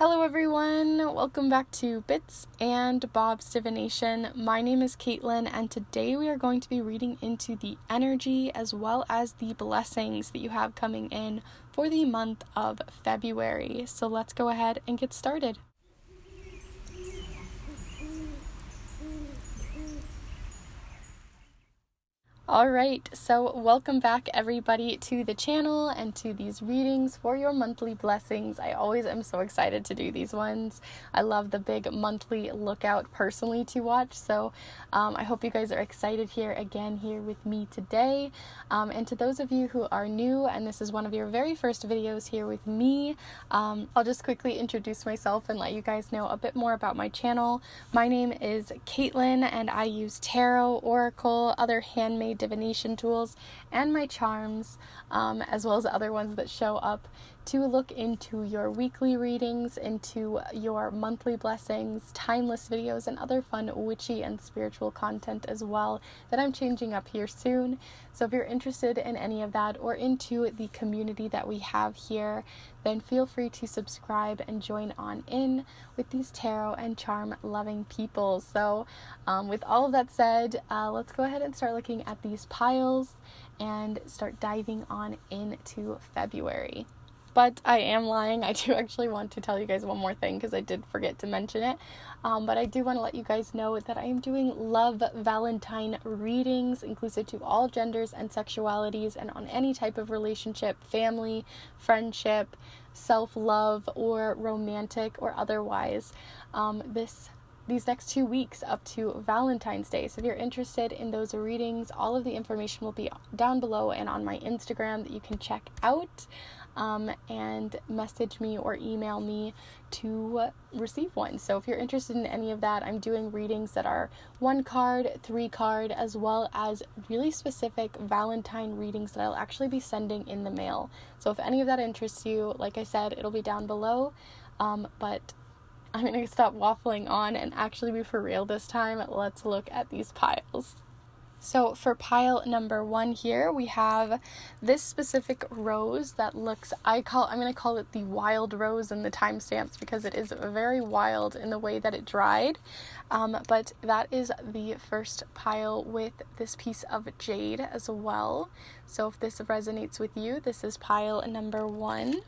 Hello everyone, welcome back to Bits and Bob's Divination. My name is Caitlin and today we are going to be reading into the energy as well as the blessings that you have coming in for the month of February. So let's go ahead and get started. Alright, so welcome back everybody to the channel and to these readings for your monthly blessings. I always am so excited to do these ones. I love the big monthly lookout personally to watch, so I hope you guys are excited here with me today. And to those of you who are new and this is one of your very first videos here with me, I'll just quickly introduce myself and let you guys know a bit more about my channel. My name is Caitlin and I use tarot, oracle, other handmade divination tools, and my charms, as well as other ones that show up to look into your weekly readings, into your monthly blessings, timeless videos, and other fun witchy and spiritual content as well that I'm changing up here soon. So if you're interested in any of that or into the community that we have here, then feel free to subscribe and join on in with these tarot and charm loving people. So with all of that said, let's go ahead and start looking at these piles and start diving on into February. But I am lying. I do actually want to tell you guys one more thing because I did forget to mention it. But I do want to let you guys know that I am doing love Valentine readings, inclusive to all genders and sexualities, and on any type of relationship, family, friendship, self-love, or romantic or otherwise. These next 2 weeks up to Valentine's Day. So if you're interested in those readings, all of the information will be down below and on my Instagram that you can check out. And message me or email me to receive one. So if you're interested in any of that, I'm doing readings that are 1 card, 3 card, as well as really specific Valentine readings that I'll actually be sending in the mail. So if any of that interests you, like I said, it'll be down below. But I'm going to stop waffling on and actually be for real this time. Let's look at these piles. So for pile number 1 here, we have this specific rose that looks, I'm going to call it the wild rose in the timestamps because it is very wild in the way that it dried. But that is the first pile with this piece of jade as well. So if this resonates with you, this is pile number 1.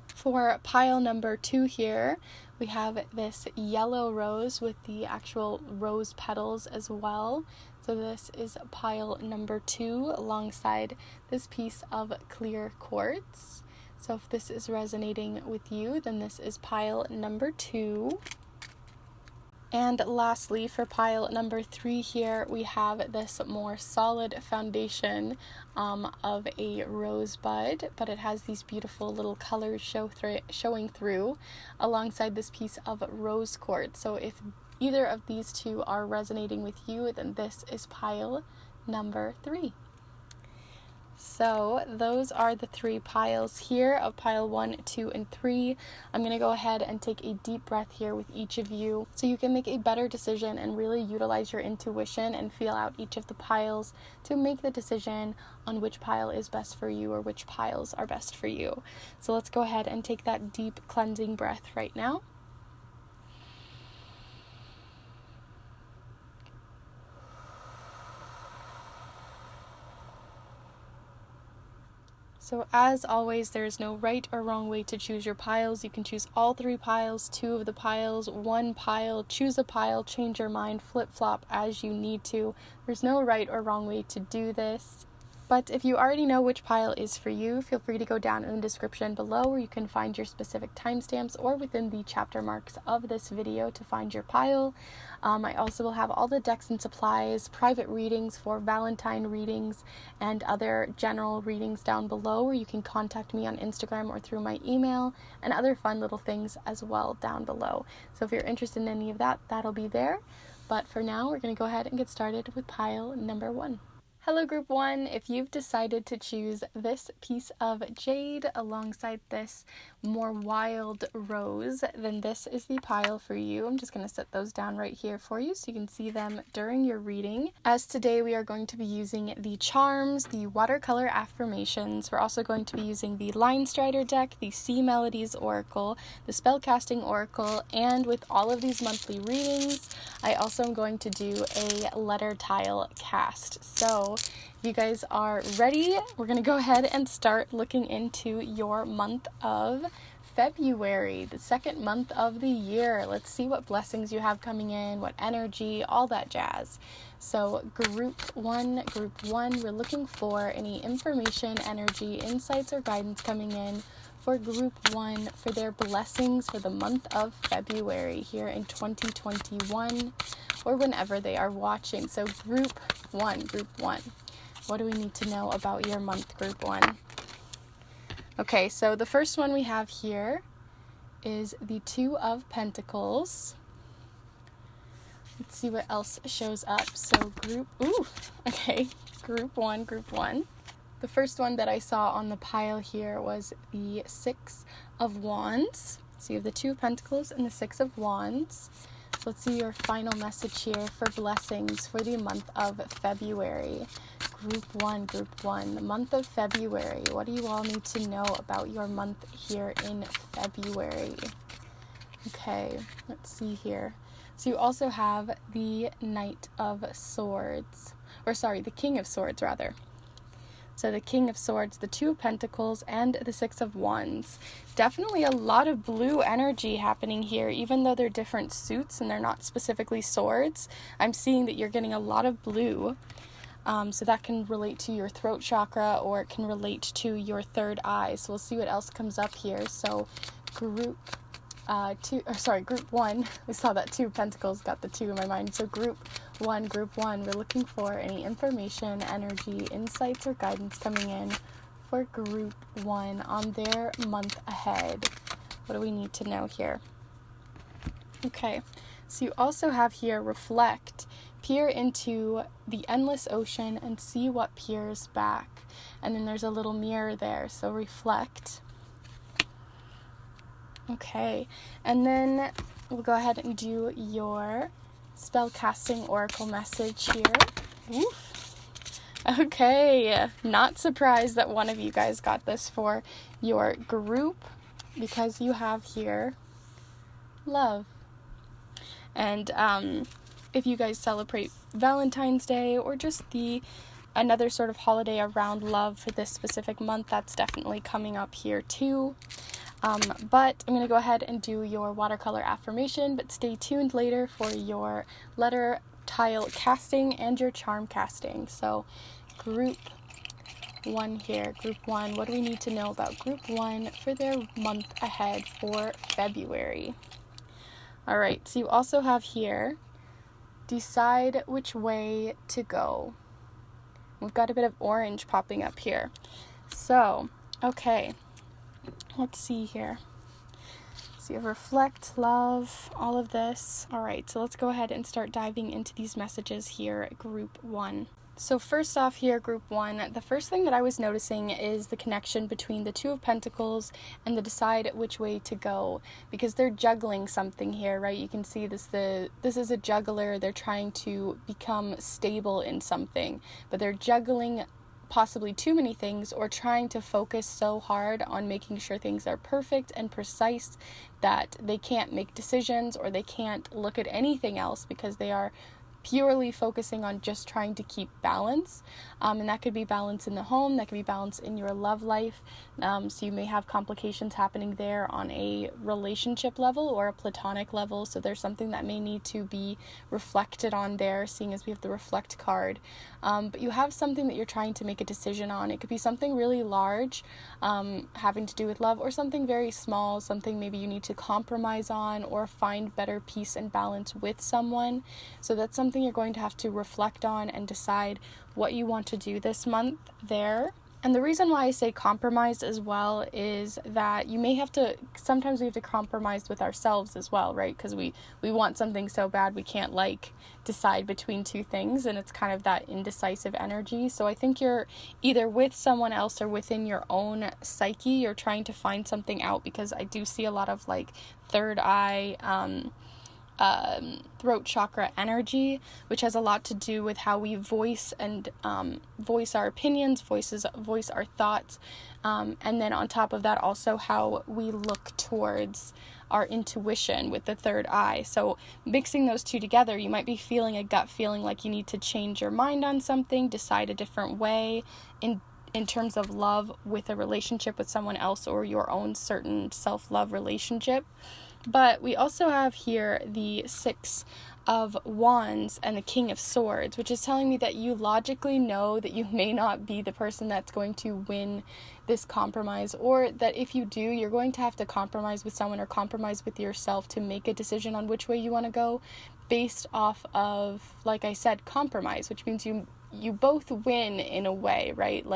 For pile number 2 here, we have this yellow rose with the actual rose petals as well. So this is pile number 2 alongside this piece of clear quartz. So if this is resonating with you, then this is pile number 2. And lastly, for pile number 3 here, we have this more solid foundation of a rosebud, but it has these beautiful little colors showing through alongside this piece of rose quartz. So if either of these two are resonating with you, then this is pile number 3. So those are the 3 piles here of pile 1, 2, and 3. I'm going to go ahead and take a deep breath here with each of you so you can make a better decision and really utilize your intuition and feel out each of the piles to make the decision on which pile is best for you or which piles are best for you. So let's go ahead and take that deep cleansing breath right now. So as always, there is no right or wrong way to choose your piles. You can choose all 3 piles, 2 of the piles, 1 pile, choose a pile, change your mind, flip-flop as you need to. There's no right or wrong way to do this. But if you already know which pile is for you, feel free to go down in the description below where you can find your specific timestamps or within the chapter marks of this video to find your pile. I also will have all the decks and supplies, private readings for Valentine readings, and other general readings down below where you can contact me on Instagram or through my email, and other fun little things as well down below. So if you're interested in any of that, that'll be there. But for now, we're going to go ahead and get started with pile number 1. Hello group 1, if you've decided to choose this piece of jade alongside this more wild rose, then this is the pile for you. I'm just going to set those down right here for you so you can see them during your reading. As today we are going to be using the charms, the watercolor affirmations. We're also going to be using the Line Strider deck, the Sea Melodies Oracle, the Spellcasting Oracle, and with all of these monthly readings, I also am going to do a letter tile cast. So if you guys are ready, we're going to go ahead and start looking into your month of February, the second month of the year. Let's see what blessings you have coming in, what energy, all that jazz. So group one, we're looking for any information, energy, insights, or guidance coming in for group 1 for their blessings for the month of February here in 2021 or whenever they are watching. So group 1, what do we need to know about your month, group 1? Okay, so the first one we have here is the Two of Pentacles. Let's see what else shows up. So group 1. The first one that I saw on the pile here was the Six of Wands. So you have the Two of Pentacles and the Six of Wands. So let's see your final message here for blessings for the month of February. Group 1, the month of February. What do you all need to know about your month here in February? Okay, let's see here. So you also have the Knight of Swords, the King of Swords rather. So the King of Swords, the Two of Pentacles, and the Six of Wands. Definitely a lot of blue energy happening here, even though they're different suits and they're not specifically swords. I'm seeing that you're getting a lot of blue. So that can relate to your throat chakra or it can relate to your third eye. So we'll see what else comes up here. So group 1, we saw that Two of Pentacles, got the 2 in my mind. So group 1, we're looking for any information, energy, insights, or guidance coming in for group 1 on their month ahead. What do we need to know here? Okay, so you also have here reflect. Peer into the endless ocean and see what peers back. And then there's a little mirror there, so reflect. Okay, and then we'll go ahead and do your spellcasting oracle message here. Oof. Okay, not surprised that one of you guys got this for your group because you have here love. And if you guys celebrate Valentine's Day or just another sort of holiday around love for this specific month, that's definitely coming up here too. But I'm going to go ahead and do your watercolor affirmation, but stay tuned later for your letter tile casting and your charm casting. So group 1 here, group 1, what do we need to know about group 1 for their month ahead for February? All right, so you also have here, decide which way to go. We've got a bit of orange popping up here. So, okay, let's see here. So you have reflect, love, all of this. All right, so let's go ahead and start diving into these messages here, group 1. So first off here, group 1, the first thing that I was noticing is the connection between the Two of Pentacles and the decide which way to go, because they're juggling something here, right? You can see this is a juggler. They're trying to become stable in something, but they're juggling possibly too many things or trying to focus so hard on making sure things are perfect and precise that they can't make decisions or they can't look at anything else because they are purely focusing on just trying to keep balance, and that could be balance in the home, that could be balance in your love life, so you may have complications happening there on a relationship level or a platonic level, so there's something that may need to be reflected on there, seeing as we have the reflect card, but you have something that you're trying to make a decision on. It could be something really large, having to do with love, or something very small, something maybe you need to compromise on or find better peace and balance with someone. So that's something you're going to have to reflect on and decide what you want to do this month there. And the reason why I say compromise as well is that sometimes we have to compromise with ourselves as well, right? Because we want something so bad we can't decide between two things, and it's kind of that indecisive energy. So I think you're either with someone else or within your own psyche, you're trying to find something out, because I do see a lot of third eye, throat chakra energy, which has a lot to do with how we voice our opinions, voice our thoughts, and then on top of that also how we look towards our intuition with the third eye. So mixing those two together, you might be feeling a gut feeling like you need to change your mind on something, decide a different way in terms of love with a relationship with someone else or your own certain self-love relationship. But we also have here the Six of Wands and the King of Swords, which is telling me that you logically know that you may not be the person that's going to win this compromise, or that if you do, you're going to have to compromise with someone or compromise with yourself to make a decision on which way you want to go based off of, like I said, compromise, which means you both win in a way, right?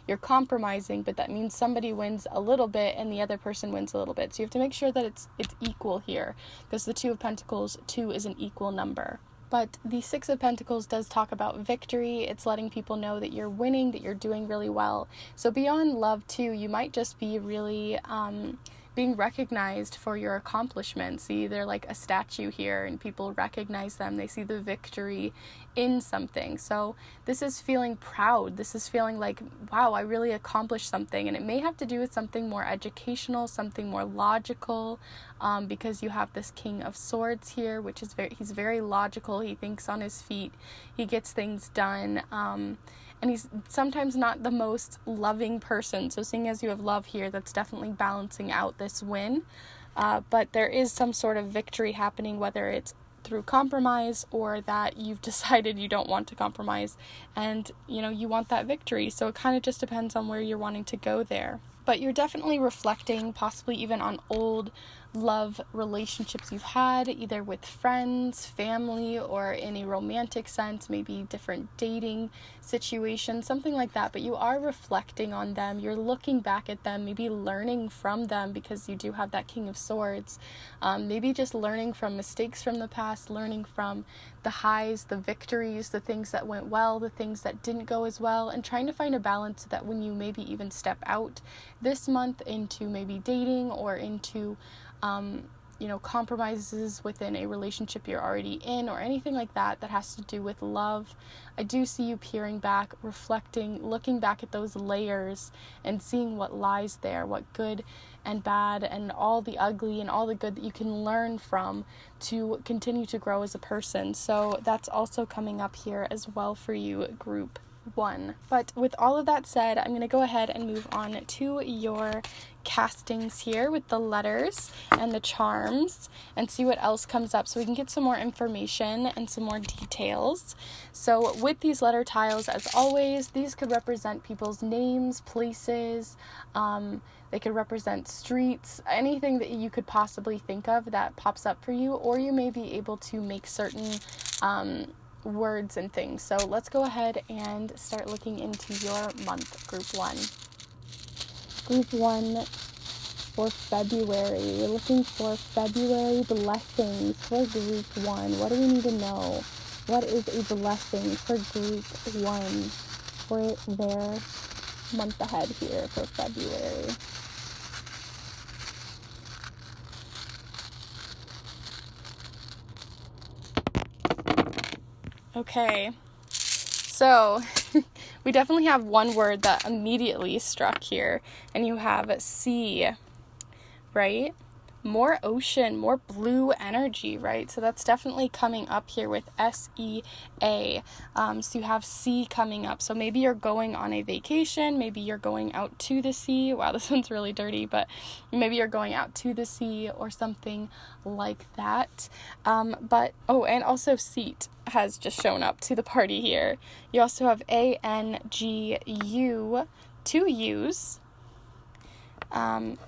You're compromising, but that means somebody wins a little bit and the other person wins a little bit. So you have to make sure that it's equal here, because the Two of Pentacles, 2 is an equal number. But the Six of Pentacles does talk about victory. It's letting people know that you're winning, that you're doing really well. So beyond love too, you might just be really being recognized for your accomplishments. See, they're like a statue here and people recognize them. They see the victory in something. So this is feeling proud. This is feeling like, wow, I really accomplished something. And it may have to do with something more educational, something more logical, because you have this King of Swords here, which is he's very logical. He thinks on his feet. He gets things done. And he's sometimes not the most loving person. So seeing as you have love here, that's definitely balancing out this win. But there is some sort of victory happening, whether it's through compromise or that you've decided you don't want to compromise and, you want that victory. So it kind of just depends on where you're wanting to go there. But you're definitely reflecting, possibly even on old love relationships you've had, either with friends, family, or in a romantic sense, maybe different dating situations, something like that. But you are reflecting on them. You're looking back at them, maybe learning from them, because you do have that King of Swords. Maybe just learning from mistakes from the past, learning from the highs, the victories, the things that went well, the things that didn't go as well, and trying to find a balance so that when you maybe even step out this month into maybe dating or into compromises within a relationship you're already in or anything like that has to do with love, I do see you peering back, reflecting, looking back at those layers and seeing what lies there, what good and bad and all the ugly and all the good that you can learn from to continue to grow as a person. So that's also coming up here as well for you, group 1. But with all of that said, I'm going to go ahead and move on to your castings here with the letters and the charms and see what else comes up so we can get some more information and some more details. So with these letter tiles, as always, these could represent people's names, places, they could represent streets, anything that you could possibly think of that pops up for you, or you may be able to make certain words and things. So let's go ahead and start looking into your month, group 1. Group 1 for February. We're looking for February blessings for group 1. What do we need to know? What is a blessing for group 1 for their month ahead here for February? Okay, so we definitely have one word that immediately struck here, and you have sea, right? More ocean, more blue energy, right? So that's definitely coming up here with S-E-A. So you have sea coming up. So maybe you're going on a vacation, maybe you're going out to the sea. Wow, this one's really dirty, but maybe you're going out to the sea or something like that. And also seat has just shown up to the party here. You also have A-N-G-U, 2 U's, N,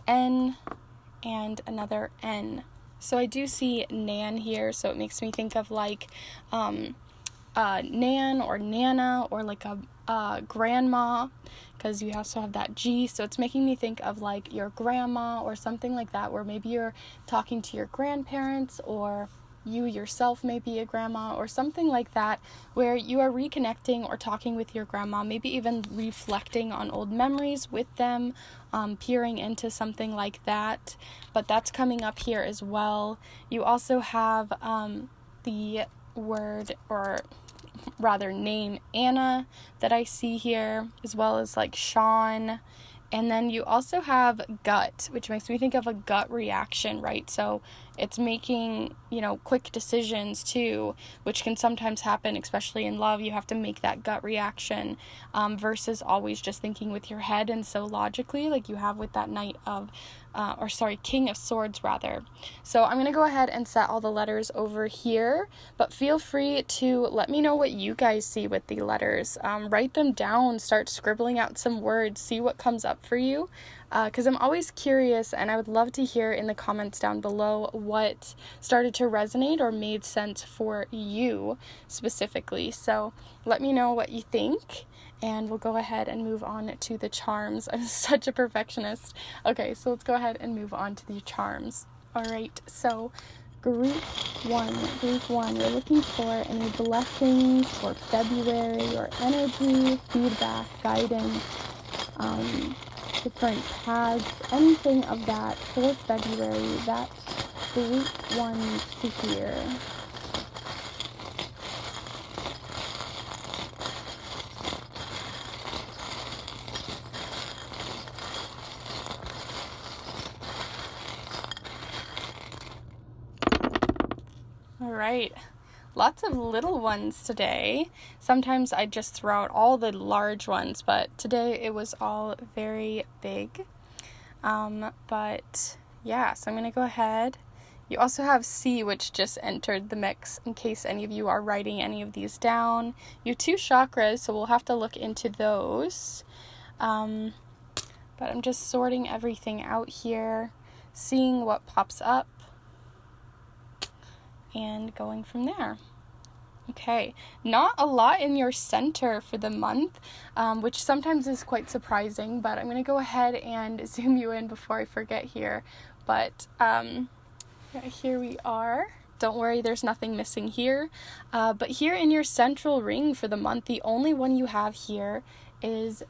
and another N. So I do see Nan here, so it makes me think of like Nan or Nana, or like grandma, because you also have that G, so it's making me think of like your grandma or something like that, where maybe you're talking to your grandparents, or you yourself may be a grandma or something like that, where you are reconnecting or talking with your grandma, maybe even reflecting on old memories with them, peering into something like that. But that's coming up here as well. You also have the word, or rather name, Anna, that I see here, as well as like Sean. And then you also have gut, which makes me think of a gut reaction, right? So it's making, quick decisions too, which can sometimes happen, especially in love. You have to make that gut reaction versus always just thinking with your head and so logically, like you have with that King of Swords rather. So I'm going to go ahead and set all the letters over here, but feel free to let me know what you guys see with the letters. Write them down, start scribbling out some words, see what comes up for you, because I'm always curious, and I would love to hear in the comments down below what started to resonate or made sense for you specifically. So let me know what you think, and we'll go ahead and move on to the charms. I'm such a perfectionist. Okay, so let's go ahead and move on to the charms. All right, so group one, you're looking for any blessings for February, or energy, feedback, guidance, different paths, anything of that for February that group one needs to hear. All right, lots of little ones today. Sometimes I just throw out all the large ones, but today it was all very big. But yeah, so I'm going to go ahead. You also have C, which just entered the mix, in case any of you are writing any of these down. You have 2 chakras, so we'll have to look into those. But I'm just sorting everything out here, seeing what pops up, and going from there. Okay, not a lot in your center for the month, which sometimes is quite surprising, but I'm going to go ahead and zoom you in before I forget here. But here we are. Don't worry, there's nothing missing here. But here in your central ring for the month, the only one you have here is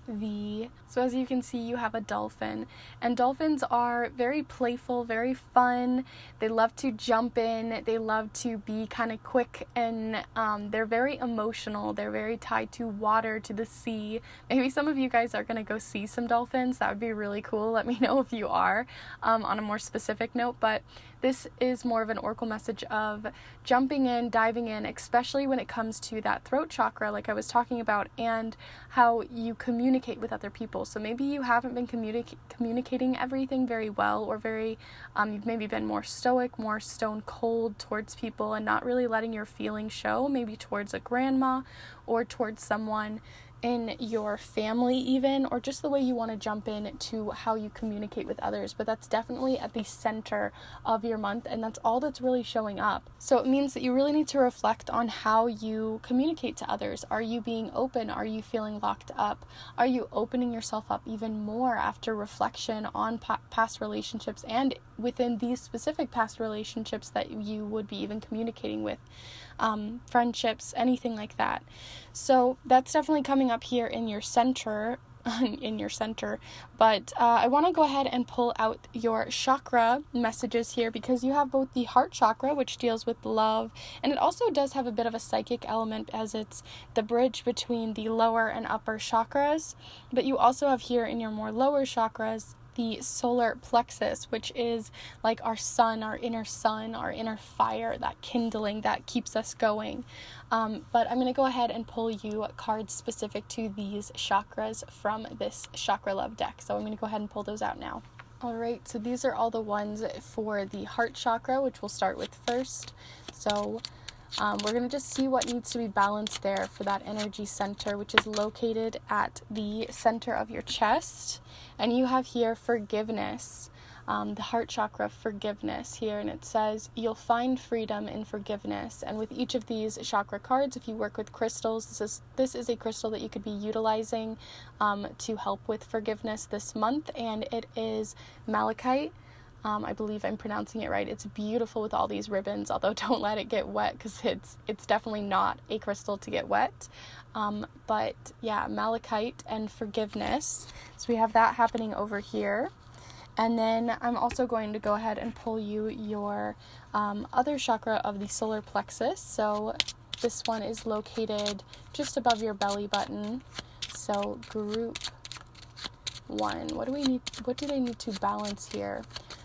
so as you can see, you have a dolphin, and dolphins are very playful, very fun. They love to jump in, they love to be kind of quick, and they're very emotional. They're very tied to water, to the sea. Maybe some of you guys are going to go see some dolphins. That would be really cool. Let me know if you are, on a more specific note. But this is more of an oracle message of jumping in, diving in, especially when it comes to that throat chakra, like I was talking about, and how you communicate with other people. So maybe you haven't been communicating everything very well, or you've maybe been more stoic, more stone cold towards people, and not really letting your feelings show, maybe towards a grandma or towards someone in your family even, or just the way you want to jump in to how you communicate with others. But that's definitely at the center of your month, and that's all that's really showing up. So it means that you really need to reflect on how you communicate to others. Are you being open? Are you feeling locked up? Are you opening yourself up even more after reflection on past relationships, and within these specific past relationships that you would be even communicating with, friendships, anything like that. So that's definitely coming up here in your center, but I want to go ahead and pull out your chakra messages here, because you have both the heart chakra, which deals with love, and it also does have a bit of a psychic element, as it's the bridge between the lower and upper chakras. But you also have here in your more lower chakras the solar plexus, which is like our sun, our inner fire, that kindling that keeps us going. But I'm going to go ahead and pull you cards specific to these chakras from this chakra love deck. So I'm going to go ahead and pull those out now. Alright, so these are all the ones for the heart chakra, which we'll start with first. So we're going to just see what needs to be balanced there for that energy center, which is located at the center of your chest. And you have here forgiveness. the heart chakra, forgiveness here, and it says you'll find freedom in forgiveness. And with each of these chakra cards, if you work with crystals, this is a crystal that you could be utilizing to help with forgiveness this month, and it is malachite. I believe I'm pronouncing it right. It's beautiful with all these ribbons, although don't let it get wet, because it's definitely not a crystal to get wet. But yeah, malachite and forgiveness. So we have that happening over here. And then I'm also going to go ahead and pull you your other chakra of the solar plexus. So this one is located just above your belly button. So group 1. What do they need to balance here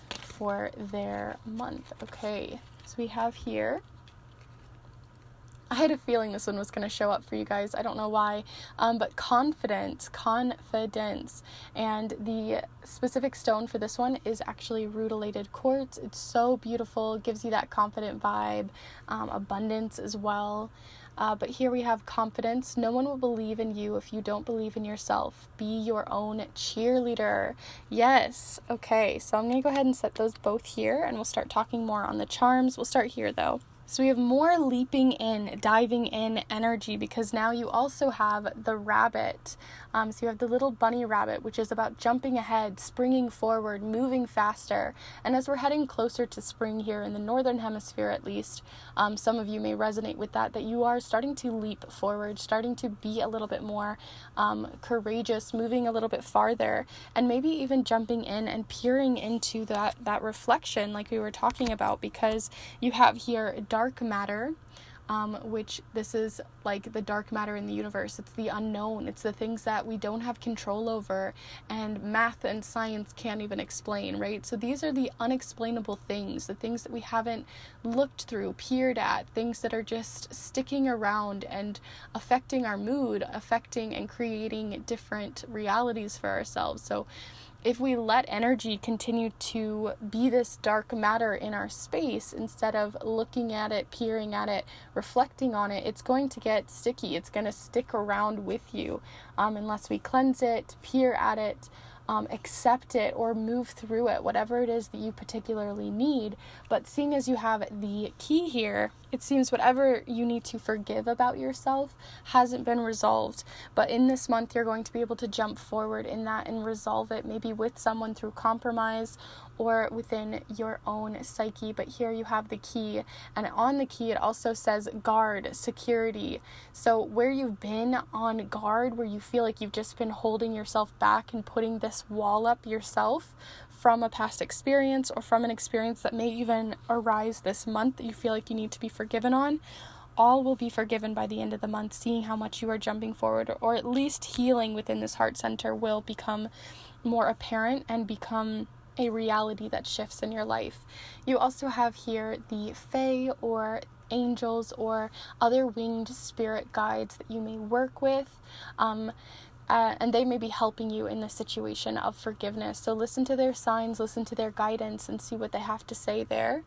for their month? Okay, so we have here, I had a feeling this one was going to show up for you guys. I don't know why, but confidence, and the specific stone for this one is actually rutilated quartz. It's so beautiful, gives you that confident vibe, abundance as well. But here we have confidence. No one will believe in you if you don't believe in yourself. Be your own cheerleader. Yes. Okay, so I'm going to go ahead and set those both here, and we'll start talking more on the charms. We'll start here though. So we have more leaping in, diving in energy, because now you also have the rabbit. So you have the little bunny rabbit, which is about jumping ahead, springing forward, moving faster. And as we're heading closer to spring here in the northern hemisphere, at least, some of you may resonate with that you are starting to leap forward, starting to be a little bit more courageous, moving a little bit farther, and maybe even jumping in and peering into that reflection like we were talking about, because you have here dark matter, which this is like the dark matter in the universe. It's the unknown. It's the things that we don't have control over, and math and science can't even explain, right? So these are the unexplainable things, the things that we haven't looked through, peered at, things that are just sticking around and affecting our mood, affecting and creating different realities for ourselves. So if we let energy continue to be this dark matter in our space, instead of looking at it, peering at it, reflecting on it, it's going to get sticky. It's going to stick around with you unless we cleanse it, peer at it, accept it, or move through it, whatever it is that you particularly need. But seeing as you have the key here, it seems whatever you need to forgive about yourself hasn't been resolved. But in this month, you're going to be able to jump forward in that and resolve it, maybe with someone through compromise or within your own psyche. But here you have the key, and on the key it also says guard, security. So where you've been on guard, where you feel like you've just been holding yourself back and putting this wall up yourself from a past experience, or from an experience that may even arise this month that you feel like you need to be forgiven on, all will be forgiven by the end of the month. Seeing how much you are jumping forward, or at least healing within this heart center, will become more apparent and become a reality that shifts in your life. You also have here the Fae, or angels, or other winged spirit guides that you may work with, and they may be helping you in the situation of forgiveness. So listen to their signs, listen to their guidance, and see what they have to say there,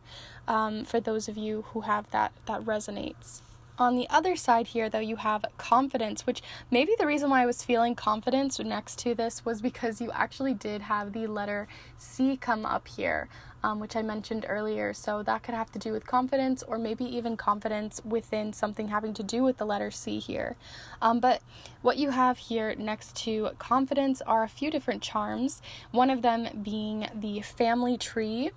for those of you who have that resonates. On the other side here, though, you have confidence, which maybe the reason why I was feeling confidence next to this was because you actually did have the letter C come up here, which I mentioned earlier. So that could have to do with confidence, or maybe even confidence within something having to do with the letter C here. But what you have here next to confidence are a few different charms, one of them being the family tree.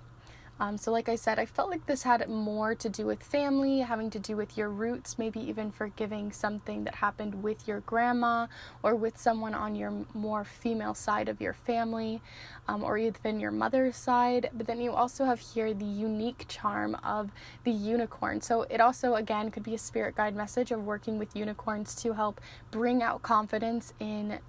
So like I said, I felt like this had more to do with family, having to do with your roots, maybe even forgiving something that happened with your grandma, or with someone on your more female side of your family, or even your mother's side. But then you also have here the unique charm of the unicorn. So it also, again, could be a spirit guide message of working with unicorns to help bring out confidence in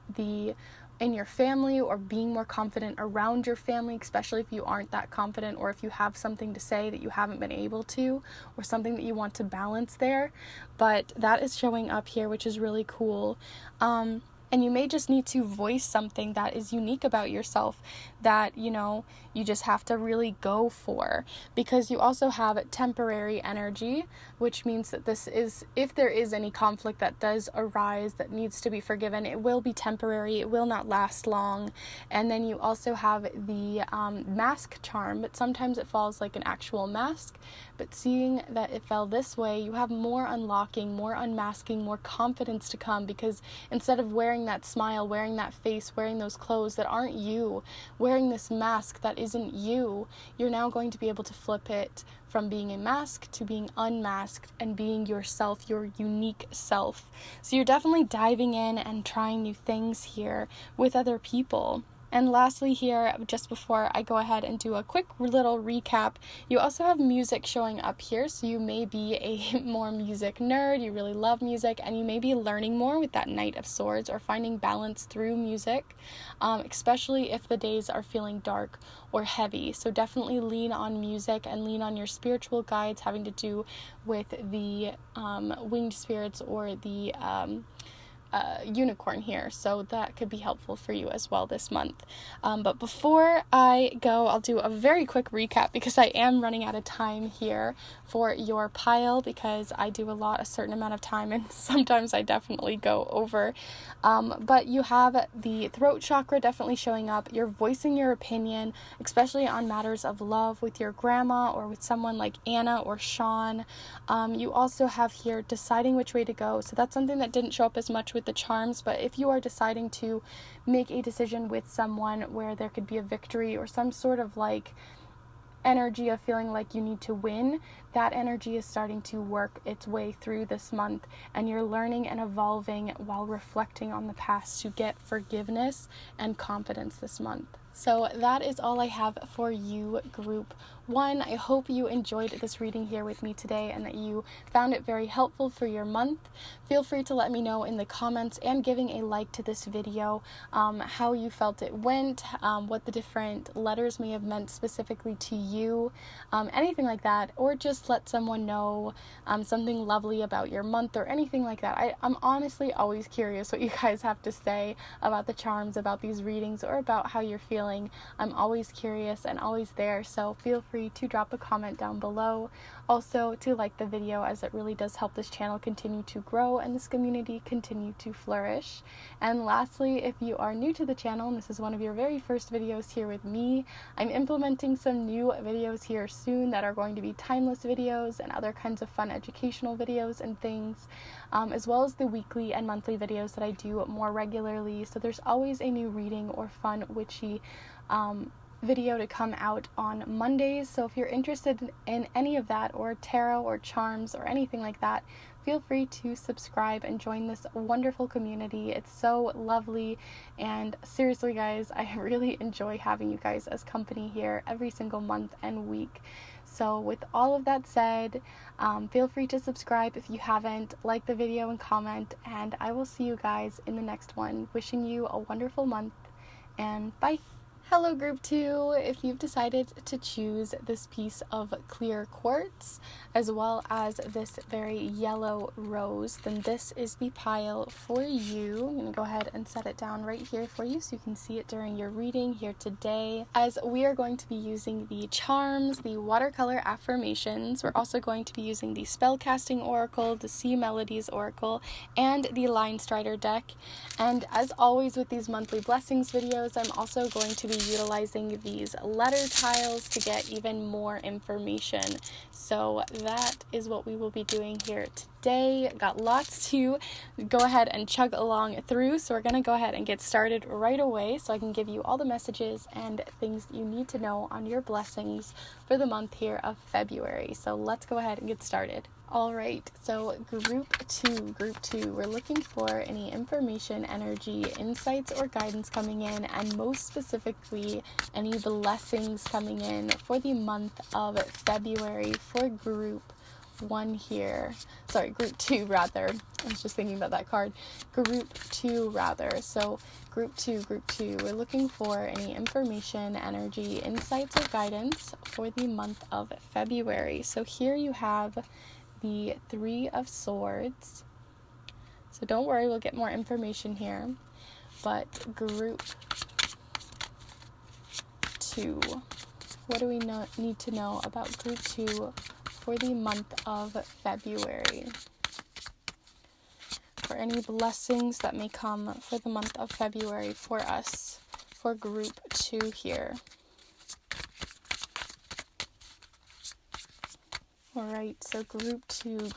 your family, or being more confident around your family, especially if you aren't that confident, or if you have something to say that you haven't been able to, or something that you want to balance there. But that is showing up here, which is really cool. And you may just need to voice something that is unique about yourself that, you just have to really go for. Because you also have temporary energy, which means that this is, if there is any conflict that does arise that needs to be forgiven, it will be temporary. It will not last long. And then you also have the mask charm, but sometimes it falls like an actual mask. But seeing that it fell this way, you have more unlocking, more unmasking, more confidence to come, because instead of wearing that smile, wearing that face, wearing those clothes that aren't you, wearing this mask that isn't you, you're now going to be able to flip it from being a mask to being unmasked and being yourself, your unique self. So you're definitely diving in and trying new things here with other people. And lastly here, just before I go ahead and do a quick little recap, you also have music showing up here. So you may be a more music nerd, you really love music, and you may be learning more with that Knight of Swords or finding balance through music, especially if the days are feeling dark or heavy. So definitely lean on music and lean on your spiritual guides having to do with the winged spirits or the unicorn here, so that could be helpful for you as well this month. But before I go, I'll do a very quick recap because I am running out of time here for your pile, because I do a certain amount of time, and sometimes I definitely go over. But you have the throat chakra definitely showing up. You're voicing your opinion, especially on matters of love with your grandma or with someone like Anna or Sean. You also have here deciding which way to go. So that's something that didn't show up as much with the charms, but if you are deciding to make a decision with someone where there could be a victory or some sort of like energy of feeling like you need to win, that energy is starting to work its way through this month, and you're learning and evolving while reflecting on the past to get forgiveness and confidence this month. So that is all I have for you, group 1. I hope you enjoyed this reading here with me today and that you found it very helpful for your month. Feel free to let me know in the comments and giving a like to this video how you felt it went, what the different letters may have meant specifically to you, anything like that, or just let someone know something lovely about your month or anything like that. I'm honestly always curious what you guys have to say about the charms, about these readings, or about how you're feeling. I'm always curious and always there, so feel free to drop a comment down below. Also, to like the video, as it really does help this channel continue to grow and this community continue to flourish. And lastly, if you are new to the channel and this is one of your very first videos here with me, I'm implementing some new videos here soon that are going to be timeless videos and other kinds of fun educational videos and things, as well as the weekly and monthly videos that I do more regularly. So there's always a new reading or fun witchy video to come out on Mondays. So if you're interested in any of that, or tarot or charms or anything like that, feel free to subscribe and join this wonderful community. It's so lovely, and seriously guys, I really enjoy having you guys as company here every single month and week. So with all of that said, feel free to subscribe if you haven't, like the video and comment, and I will see you guys in the next one. Wishing you a wonderful month, and bye! Hello group 2, if you've decided to choose this piece of clear quartz as well as this very yellow rose, then this is the pile for you. I'm going to go ahead and set it down right here for you so you can see it during your reading here today, as we are going to be using the charms, the watercolor affirmations. We're also going to be using the spellcasting oracle, the Sea Melodies oracle, and the Line Strider deck. And as always with these monthly blessings videos, I'm also going to be utilizing these letter tiles to get even more information. So that is what we will be doing here today. Got lots to go ahead and chug along through, so we're going to go ahead and get started right away so I can give you all the messages and things you need to know on your blessings for the month here of February. So let's go ahead and get started. Alright, so group 2, we're looking for any information, energy, insights, or guidance coming in, and most specifically, any blessings coming in for the month of February for group 1 here. Sorry, group 2 rather. I was just thinking about that card. Group 2 rather. So group 2, we're looking for any information, energy, insights, or guidance for the month of February. So here you have the 3 of Swords. So don't worry, we'll get more information here. but group 2. What do we need to know about group 2 for the month of February? For any blessings that may come for the month of February for us, for group 2 here. Alright, so group 2,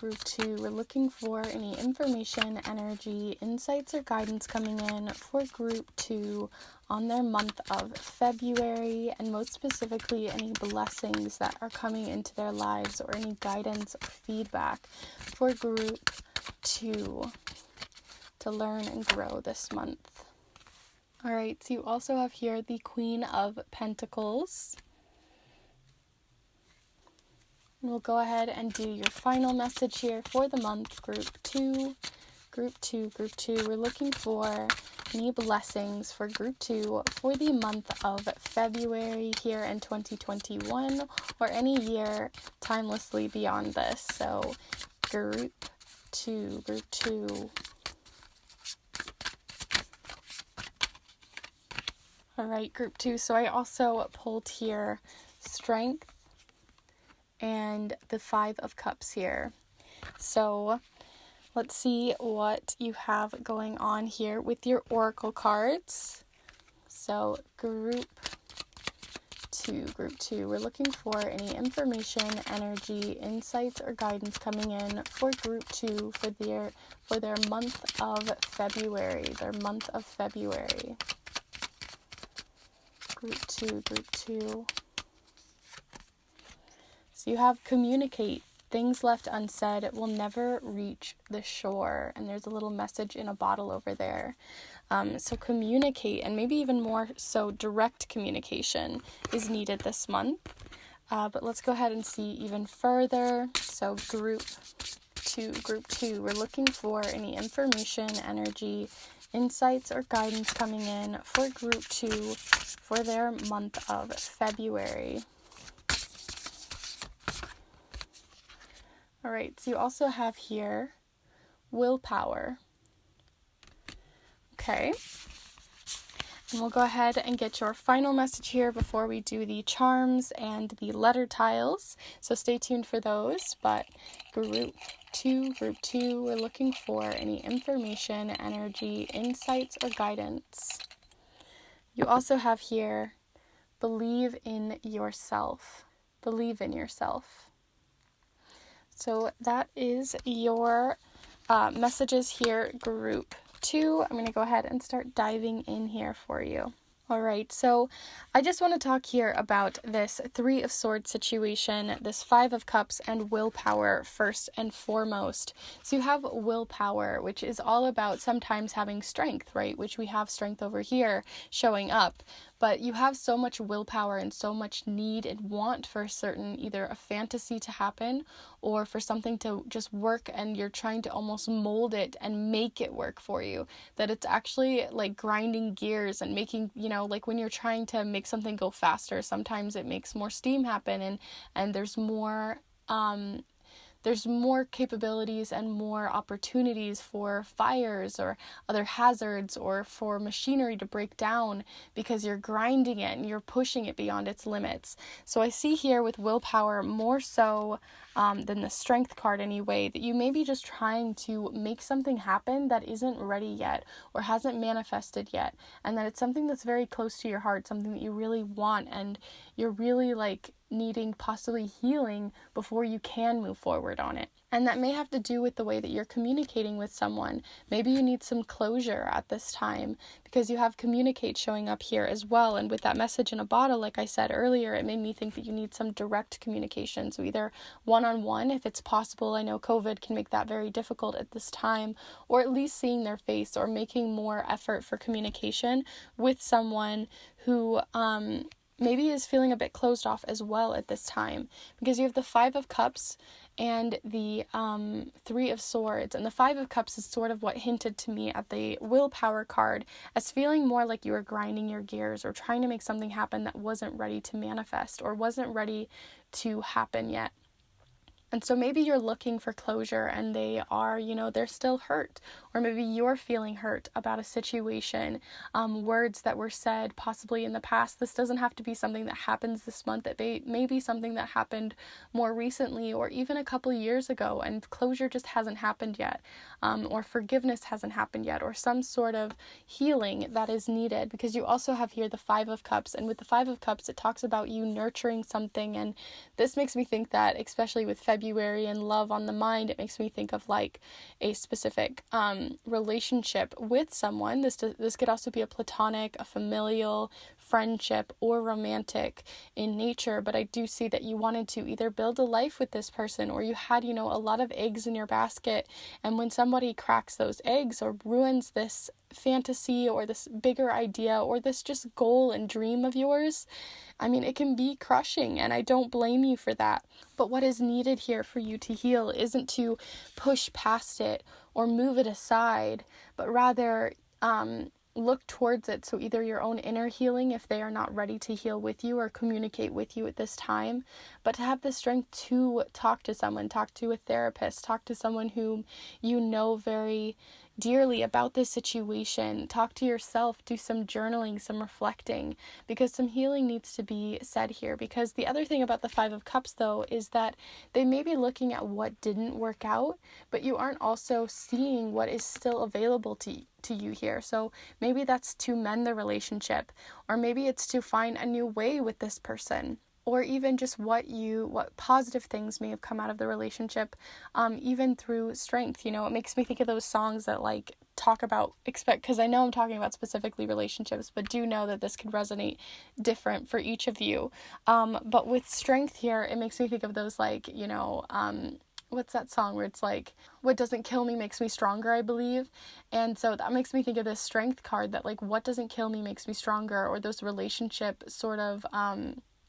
we're looking for any information, energy, insights, or guidance coming in for group 2 on their month of February, and most specifically, any blessings that are coming into their lives, or any guidance or feedback for group 2 to learn and grow this month. Alright, so you also have here the Queen of Pentacles. We'll go ahead and do your final message here for the month, group 2. Group 2. We're looking for any blessings for group 2 for the month of February here in 2021, or any year timelessly beyond this. So group 2. Alright, group 2. So I also pulled here Strength and the 5 of Cups here. So let's see what you have going on here with your oracle cards. So group 2, we're looking for any information, energy, insights, or guidance coming in for group 2 for their month of February. Group 2. So you have communicate. Things left unsaid will never reach the shore. And there's a little message in a bottle over there. So communicate, and maybe even more so direct communication is needed this month. But let's go ahead and see even further. So group 2, we're looking for any information, energy, insights, or guidance coming in for group 2 for their month of February. Alright, so you also have here willpower. Okay. And we'll go ahead and get your final message here before we do the charms and the letter tiles. So stay tuned for those. But group 2, we're looking for any information, energy, insights, or guidance. You also have here believe in yourself. So that is your messages here, group 2. I'm going to go ahead and start diving in here for you. Alright, so I just want to talk here about this 3 of Swords situation, this 5 of Cups, and willpower first and foremost. So you have willpower, which is all about sometimes having strength, right? Which we have strength over here showing up. But you have so much willpower and so much need and want for either a fantasy to happen or for something to just work, and you're trying to almost mold it and make it work for you. That it's actually like grinding gears and making, like when you're trying to make something go faster, sometimes it makes more steam happen and there's more capabilities and more opportunities for fires or other hazards or for machinery to break down because you're grinding it and you're pushing it beyond its limits. So I see here with willpower more so than the strength card anyway, that you may be just trying to make something happen that isn't ready yet or hasn't manifested yet, and that it's something that's very close to your heart, something that you really want, and you're really needing possibly healing before you can move forward on it. And that may have to do with the way that you're communicating with someone. Maybe you need some closure at this time because you have communicate showing up here as well. And with that message in a bottle, like I said earlier, it made me think that you need some direct communication. So either one-on-one, if it's possible. I know COVID can make that very difficult at this time, or at least seeing their face or making more effort for communication with someone who, maybe is feeling a bit closed off as well at this time, because you have the 5 of Cups and the 3 of Swords, and the 5 of Cups is sort of what hinted to me at the willpower card as feeling more like you were grinding your gears or trying to make something happen that wasn't ready to manifest or wasn't ready to happen yet. And so maybe you're looking for closure and they are, they're still hurt. Or maybe you're feeling hurt about a situation, words that were said possibly in the past. This doesn't have to be something that happens this month. It may be something that happened more recently or even a couple years ago, and closure just hasn't happened yet, or forgiveness hasn't happened yet, or some sort of healing that is needed. Because you also have here the Five of Cups, and with the Five of Cups, it talks about you nurturing something. And this makes me think that, especially with February and love on the mind, it makes me think of like a specific relationship with someone. This could also be a platonic, a familial, friendship, or romantic in nature. But I do see that you wanted to either build a life with this person, or you had, a lot of eggs in your basket. And when somebody cracks those eggs or ruins this fantasy or this bigger idea or this just goal and dream of yours, it can be crushing, and I don't blame you for that. But what is needed here for you to heal isn't to push past it or move it aside, but rather look towards it. So either your own inner healing, if they are not ready to heal with you or communicate with you at this time, but to have the strength to talk to someone, talk to a therapist, talk to someone whom you know very dearly about this situation, talk to yourself, do some journaling, some reflecting, because some healing needs to be said here. Because the other thing about the Five of Cups, though, is that they may be looking at what didn't work out, but you aren't also seeing what is still available to you here. So maybe that's to mend the relationship, or maybe it's to find a new way with this person, or even just what positive things may have come out of the relationship, even through strength. It makes me think of those songs that like talk about because I know I'm talking about specifically relationships, but do know that this could resonate different for each of you. But with strength here, it makes me think of those like, what's that song where it's like, what doesn't kill me makes me stronger, I believe. And so that makes me think of this strength card, that like, what doesn't kill me makes me stronger, or those relationship sort of,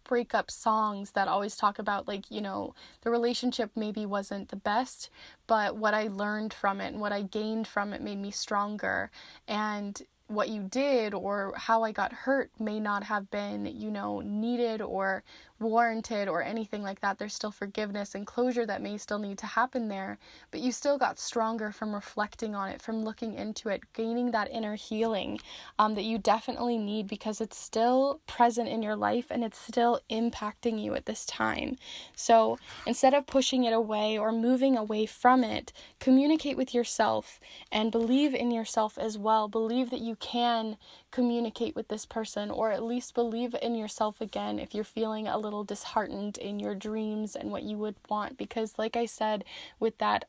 breakup songs that always talk about like, the relationship maybe wasn't the best, but what I learned from it and what I gained from it made me stronger. And what you did or how I got hurt may not have been, needed or warranted or anything like that. There's still forgiveness and closure that may still need to happen there, but you still got stronger from reflecting on it, from looking into it, gaining that inner healing that you definitely need, because it's still present in your life and it's still impacting you at this time. So instead of pushing it away or moving away from it, communicate with yourself and believe in yourself as well. Believe that you can communicate with this person, or at least believe in yourself again if you're feeling a little disheartened in your dreams and what you would want. Because like I said, with that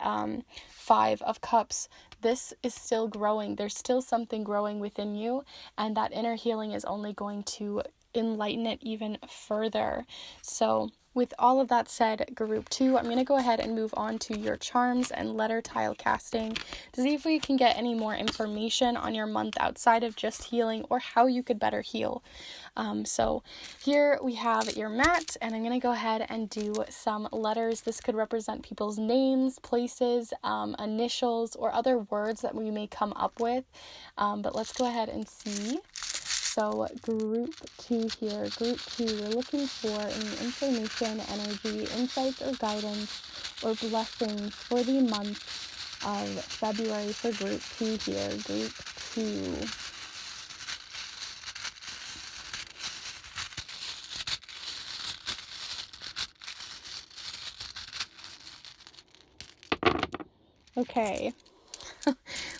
Five of Cups, this is still growing. There's still something growing within you, and that inner healing is only going to enlighten it even further. So with all of that said, group 2, I'm going to go ahead and move on to your charms and letter tile casting to see if we can get any more information on your month outside of just healing, or how you could better heal. So here we have your mat, and I'm going to go ahead and do some letters. This could represent people's names, places, initials, or other words that we may come up with. But let's go ahead and see. So group 2 here, group 2, we're looking for any information, energy, insights, or guidance, or blessings for the month of February for group 2 here, group 2. Okay.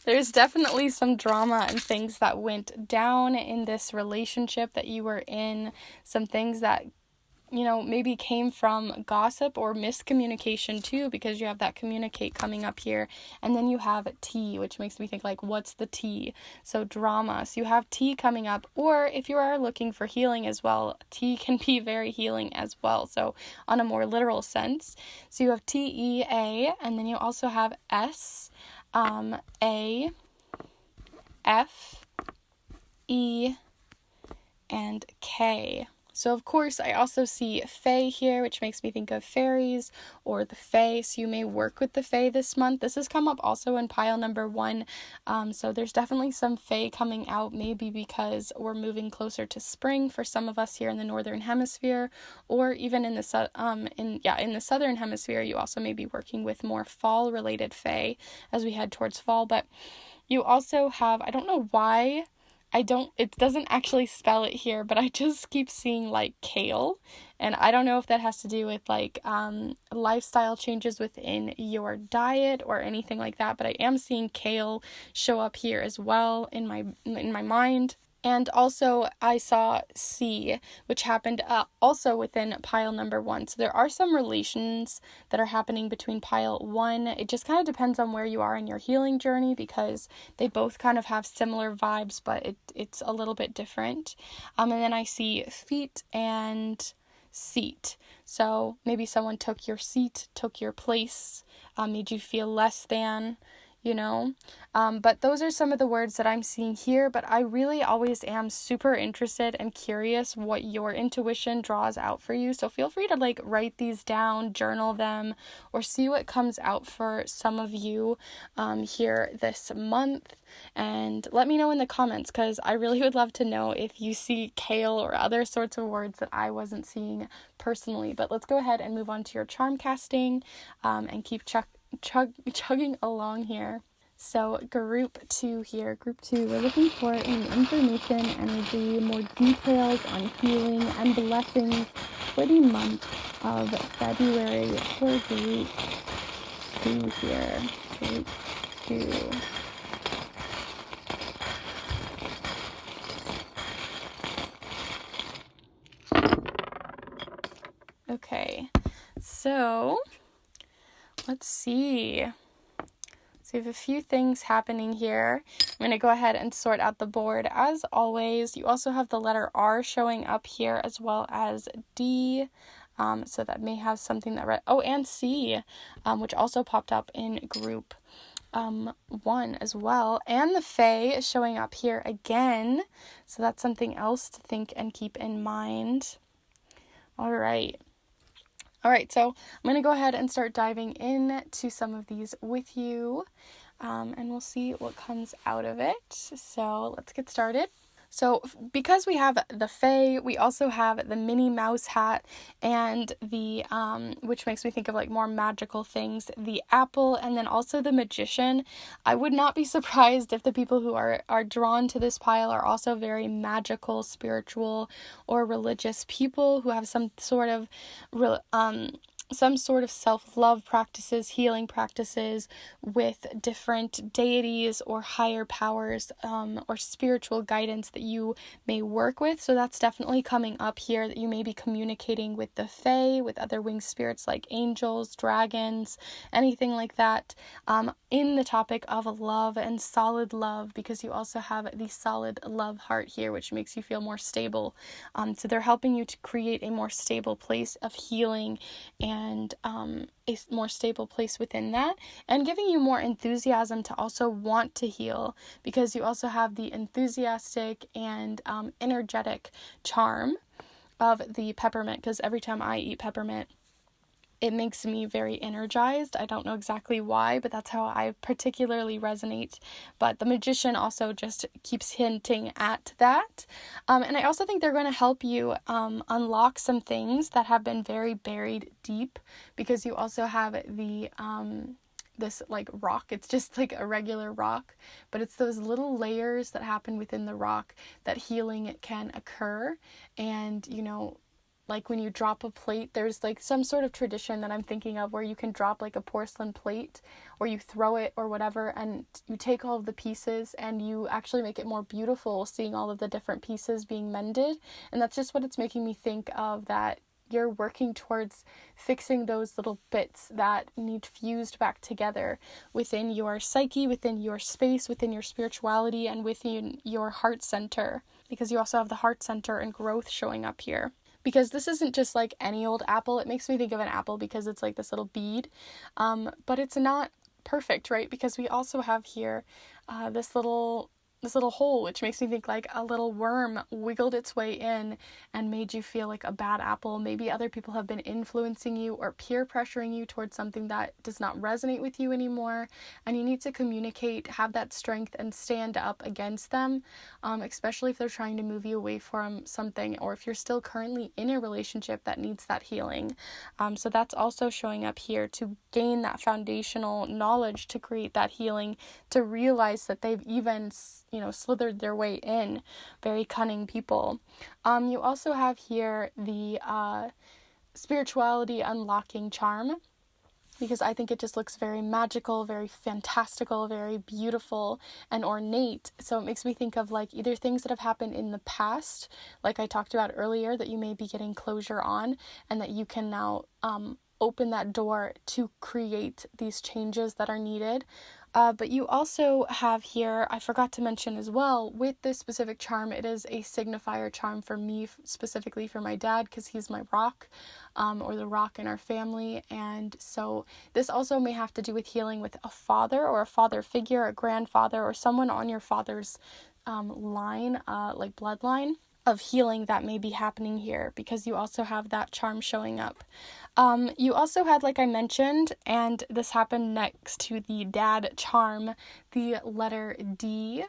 There's definitely some drama and things that went down in this relationship that you were in. Some things that, maybe came from gossip or miscommunication too, because you have that communicate coming up here. And then you have tea, which makes me think like, what's the tea? So drama. So you have tea coming up, or if you are looking for healing as well, tea can be very healing as well. So on a more literal sense. So you have T-E-A, and then you also have S, A, F, E, and K. So, of course, I also see Fae here, which makes me think of fairies or the Fae. So you may work with the Fae this month. This has come up also in pile number 1. So there's definitely some Fae coming out, maybe because we're moving closer to spring for some of us here in the northern hemisphere, or even in the southern hemisphere. You also may be working with more fall-related Fae as we head towards fall. But you also have, I don't know why. It doesn't actually spell it here, but I just keep seeing like kale, and I don't know if that has to do with like lifestyle changes within your diet or anything like that, but I am seeing kale show up here as well in my mind. And also I saw C, which happened also within pile number 1. So there are some relations that are happening between pile 1. It just kind of depends on where you are in your healing journey, because they both kind of have similar vibes, but it's a little bit different. And then I see feet and seat. So maybe someone took your seat, took your place, made you feel less than, but those are some of the words that I'm seeing here. But I really always am super interested and curious what your intuition draws out for you. So feel free to like write these down, journal them, or see what comes out for some of you here this month. And let me know in the comments, because I really would love to know if you see kale or other sorts of words that I wasn't seeing personally. But let's go ahead and move on to your charm casting and keep chugging along here. So group 2 here. Group 2, we're looking for an information, energy, more details on healing and blessings for the month of February for group 2 here. Group 2. Okay, so let's see. So we have a few things happening here. I'm going to go ahead and sort out the board as always. You also have the letter R showing up here, as well as D. So that may have something that and C, which also popped up in group 1 as well. And the Fae is showing up here again. So that's something else to think and keep in mind. All right, so I'm going to go ahead and start diving into some of these with you, and we'll see what comes out of it. So let's get started. So because we have the Fae, we also have the Minnie Mouse hat and the, which makes me think of like more magical things, the apple, and then also the Magician. I would not be surprised if the people who are drawn to this pile are also very magical, spiritual, or religious people who have some sort of self-love practices, healing practices with different deities or higher powers or spiritual guidance that you may work with. So that's definitely coming up here, that you may be communicating with the Fae, with other winged spirits like angels, dragons, anything like that, in the topic of love and solid love, because you also have the solid love heart here, which makes you feel more stable. So they're helping you to create a more stable place of healing and a more stable place within that, and giving you more enthusiasm to also want to heal, because you also have the enthusiastic and energetic charm of the peppermint, because every time I eat peppermint, it makes me very energized. I don't know exactly why, but that's how I particularly resonate. But the Magician also just keeps hinting at that. And I also think they're going to help you unlock some things that have been very buried deep, because you also have the this like rock. It's just like a regular rock, but it's those little layers that happen within the rock that healing can occur. And like when you drop a plate, there's like some sort of tradition that I'm thinking of where you can drop like a porcelain plate, or you throw it or whatever, and you take all of the pieces and you actually make it more beautiful, seeing all of the different pieces being mended. And that's just what it's making me think of, that you're working towards fixing those little bits that need fused back together within your psyche, within your space, within your spirituality, and within your heart center, because you also have the heart center and growth showing up here. Because this isn't just like any old apple. It makes me think of an apple because it's like this little bead, but it's not perfect, right? Because we also have here this little this little hole, which makes me think like a little worm wiggled its way in and made you feel like a bad apple. Maybe other people have been influencing you or peer pressuring you towards something that does not resonate with you anymore, and you need to communicate, have that strength, and stand up against them, especially if they're trying to move you away from something, or if you're still currently in a relationship that needs that healing. So that's also showing up here, to gain that foundational knowledge to create that healing, to realize that they've even slithered their way in. Very cunning people. You also have here the spirituality unlocking charm, because I think it just looks very magical, very fantastical, very beautiful and ornate. So it makes me think of like either things that have happened in the past, like I talked about earlier, that you may be getting closure on, and that you can now open that door to create these changes that are needed. But you also have here, I forgot to mention as well, with this specific charm, it is a signifier charm for me, specifically for my dad, because he's my rock, or the rock in our family. And so this also may have to do with healing with a father or a father figure, a grandfather, or someone on your father's line, like bloodline of healing that may be happening here, because you also have that charm showing up. You also had, like I mentioned, and this happened next to the dad charm, the letter D.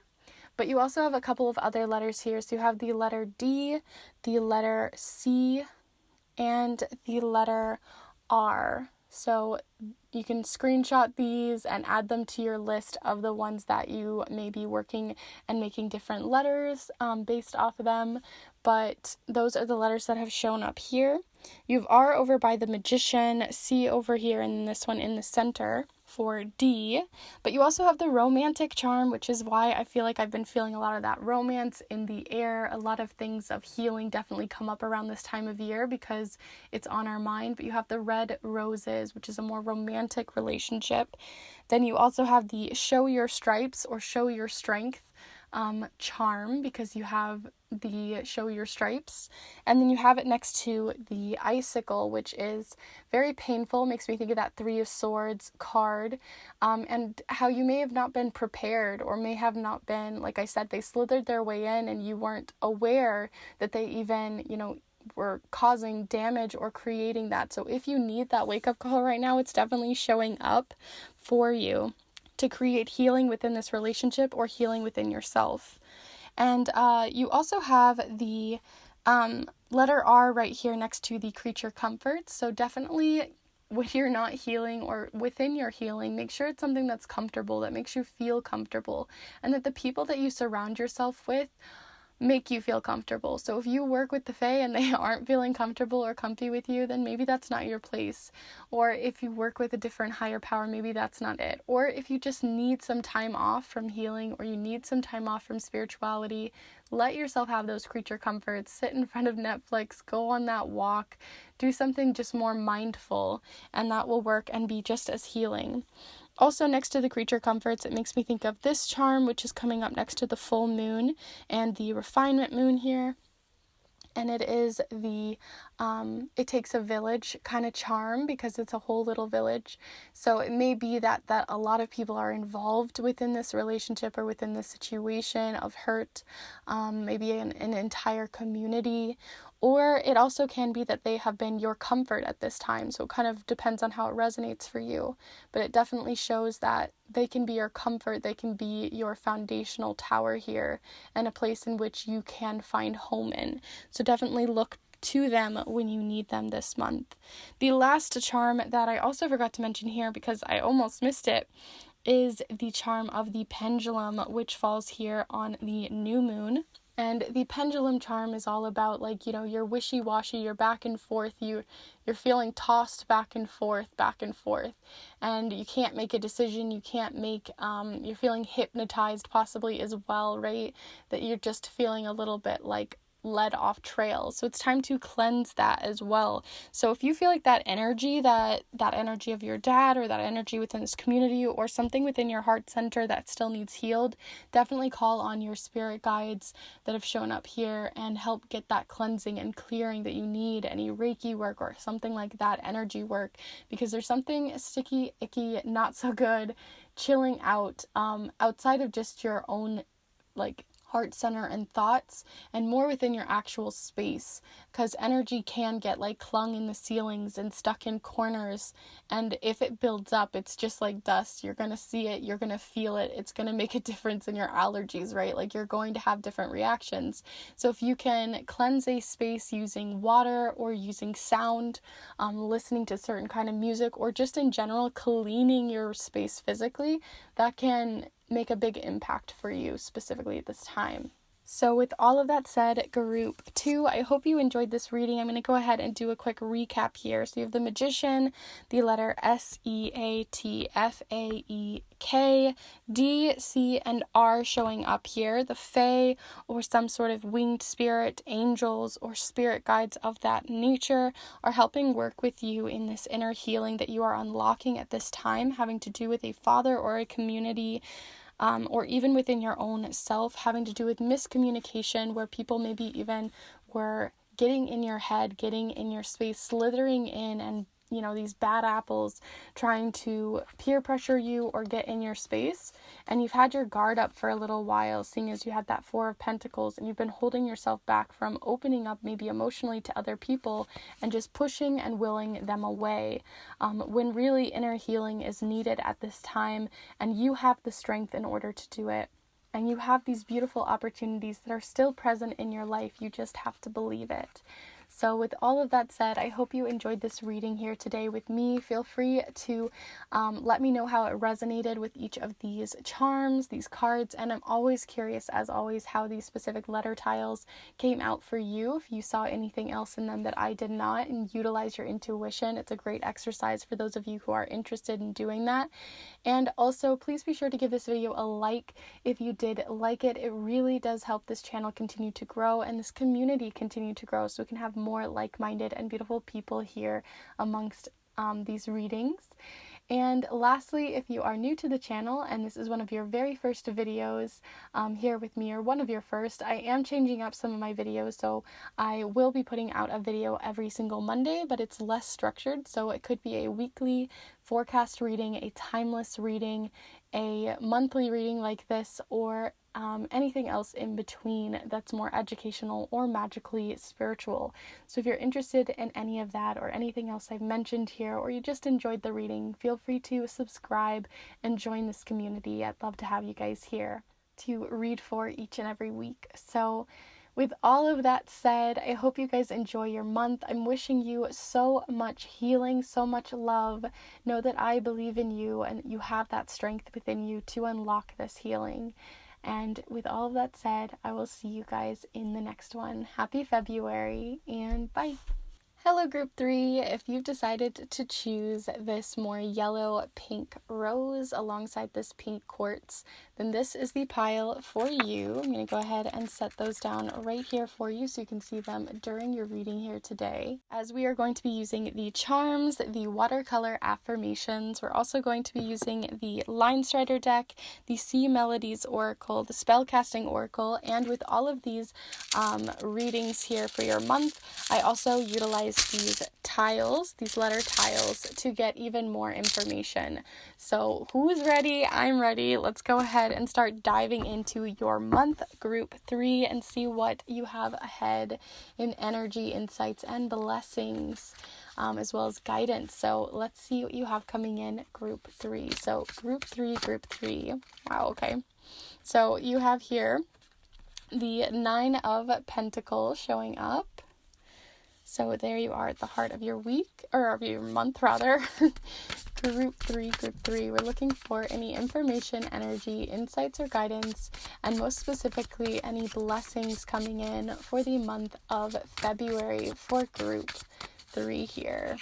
But you also have a couple of other letters here. So you have the letter D, the letter C, and the letter R. So you can screenshot these and add them to your list of the ones that you may be working and making different letters based off of them. But those are the letters that have shown up here. You have R over by the Magician, C over here, and this one in the center for D. But you also have the romantic charm, which is why I feel like I've been feeling a lot of that romance in the air. A lot of things of healing definitely come up around this time of year because it's on our mind. But you have the red roses, which is a more romantic relationship. Then you also have the show your stripes or show your strength charm, because you have the show your stripes, and then you have it next to the icicle, which is very painful. Makes me think of that Three of Swords card, and how you may have not been prepared, or may have not been, like I said, they slithered their way in and you weren't aware that they even, were causing damage or creating that. So if you need that wake-up call right now, it's definitely showing up for you to create healing within this relationship or healing within yourself. And you also have the letter R right here next to the creature comforts. So definitely when you're not healing or within your healing, make sure it's something that's comfortable, that makes you feel comfortable, and that the people that you surround yourself with make you feel comfortable. So if you work with the Fae and they aren't feeling comfortable or comfy with you, then maybe that's not your place. Or if you work with a different higher power, maybe that's not it. Or if you just need some time off from healing, or you need some time off from spirituality, let yourself have those creature comforts. Sit in front of Netflix, go on that walk, do something just more mindful, and that will work and be just as healing. Also, next to the creature comforts, it makes me think of this charm, which is coming up next to the full moon and the refinement moon here. And it is the, it takes a village kind of charm, because it's a whole little village. So it may be that a lot of people are involved within this relationship or within this situation of hurt, maybe an entire community. Or it also can be that they have been your comfort at this time. So it kind of depends on how it resonates for you. But it definitely shows that they can be your comfort. They can be your foundational tower here, and a place in which you can find home in. So definitely look to them when you need them this month. The last charm that I also forgot to mention here, because I almost missed it, is the charm of the pendulum, which falls here on the new moon. And the pendulum charm is all about, like, you're wishy-washy, you're back and forth, you're feeling tossed back and forth, and you can't make a decision, you can't make, you're feeling hypnotized possibly as well, right? That you're just feeling a little bit like led off trail. So it's time to cleanse that as well. So if you feel like that energy of your dad, or that energy within this community, or something within your heart center that still needs healed, definitely call on your spirit guides that have shown up here and help get that cleansing and clearing that you need, any Reiki work or something like that, energy work, because there's something sticky, icky, not so good, chilling out, outside of just your own like heart center and thoughts, and more within your actual space, because energy can get like clung in the ceilings and stuck in corners, and if it builds up, it's just like dust. You're gonna see it, you're gonna feel it, it's gonna make a difference in your allergies, right? Like you're going to have different reactions. So if you can cleanse a space using water or using sound, listening to certain kind of music, or just in general cleaning your space physically, that can make a big impact for you specifically at this time. So with all of that said, group 2, I hope you enjoyed this reading. I'm going to go ahead and do a quick recap here. So you have the Magician, the letter S-E-A-T-F-A-E-K, D, C, and R showing up here. The Fae, or some sort of winged spirit, angels, or spirit guides of that nature, are helping work with you in this inner healing that you are unlocking at this time, having to do with a father or a community, or even within your own self, having to do with miscommunication, where people maybe even were getting in your head, getting in your space, slithering in, and these bad apples trying to peer pressure you or get in your space, and you've had your guard up for a little while, seeing as you had that 4 of Pentacles, and you've been holding yourself back from opening up maybe emotionally to other people and just pushing and willing them away, when really inner healing is needed at this time, and you have the strength in order to do it. And you have these beautiful opportunities that are still present in your life. You just have to believe it. So with all of that said, I hope you enjoyed this reading here today with me. Feel free to let me know how it resonated with each of these charms, these cards, and I'm always curious, as always, how these specific letter tiles came out for you. If you saw anything else in them that I did not, and utilize your intuition. It's a great exercise for those of you who are interested in doing that. And also, please be sure to give this video a like if you did like it. It really does help this channel continue to grow and this community continue to grow, so we can have more like-minded and beautiful people here amongst these readings. And lastly, if you are new to the channel and this is one of your very first videos here with me, or one of your first, I am changing up some of my videos. So I will be putting out a video every single Monday, but it's less structured. So it could be a weekly forecast reading, a timeless reading, a monthly reading like this, or anything else in between that's more educational or magically spiritual. So if you're interested in any of that or anything else I've mentioned here, or you just enjoyed the reading, feel free to subscribe and join this community. I'd love to have you guys here to read for each and every week. So with all of that said, I hope you guys enjoy your month. I'm wishing you so much healing, so much love. Know that I believe in you and you have that strength within you to unlock this healing. And with all of that said, I will see you guys in the next one. Happy February, and bye. Hello group 3, if you've decided to choose this more yellow pink rose alongside this pink quartz, then this is the pile for you. I'm going to go ahead and set those down right here for you so you can see them during your reading here today. As we are going to be using the charms, the watercolor affirmations, we're also going to be using the Line Strider deck, the Sea Melodies Oracle, the Spellcasting Oracle, and with all of these readings here for your month, I also utilize these tiles, these letter tiles, to get even more information. So who's ready? I'm ready. Let's go ahead and start diving into your month, group 3, and see what you have ahead in energy, insights, and blessings, as well as guidance. So let's see what you have coming in group 3. So group 3. Wow, okay. So you have here the 9 of Pentacles showing up. So there you are at the heart of your week, or of your month rather. Group 3. We're looking for any information, energy, insights, or guidance, and most specifically, any blessings coming in for the month of February for group 3 here.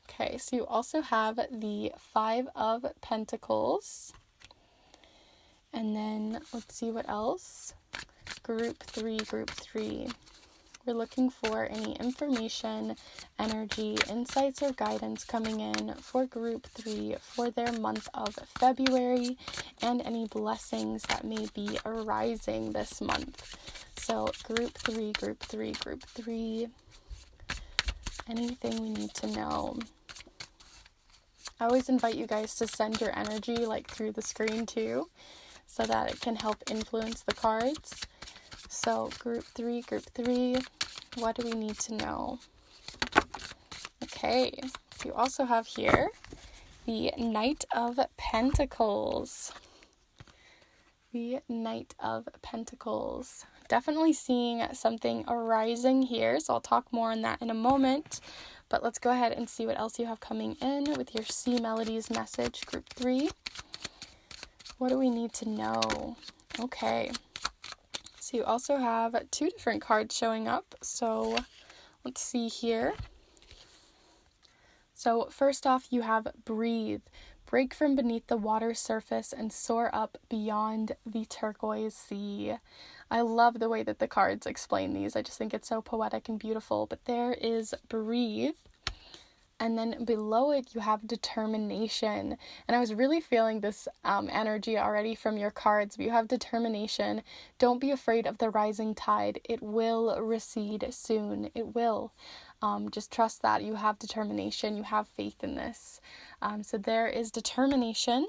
Okay, so you also have the 5 of Pentacles. And then let's see what else. Group 3. We're looking for any information, energy, insights, or guidance coming in for group 3 for their month of February, and any blessings that may be arising this month. So group 3. Anything we need to know. I always invite you guys to send your energy like through the screen too, so that it can help influence the cards. So group three, what do we need to know? Okay, you also have here the Knight of Pentacles. The Knight of Pentacles. Definitely seeing something arising here, so I'll talk more on that in a moment. But let's go ahead and see what else you have coming in with your C Melodies message, group 3. What do we need to know? Okay. So you also have 2 different cards showing up. So let's see here. So first off, you have breathe. Break from beneath the water surface and soar up beyond the turquoise sea. I love the way that the cards explain these. I just think it's so poetic and beautiful. But there is breathe. And then below it, you have determination. And I was really feeling this energy already from your cards. But you have determination. Don't be afraid of the rising tide. It will recede soon. It will. Just trust that. You have determination. You have faith in this. So there is determination.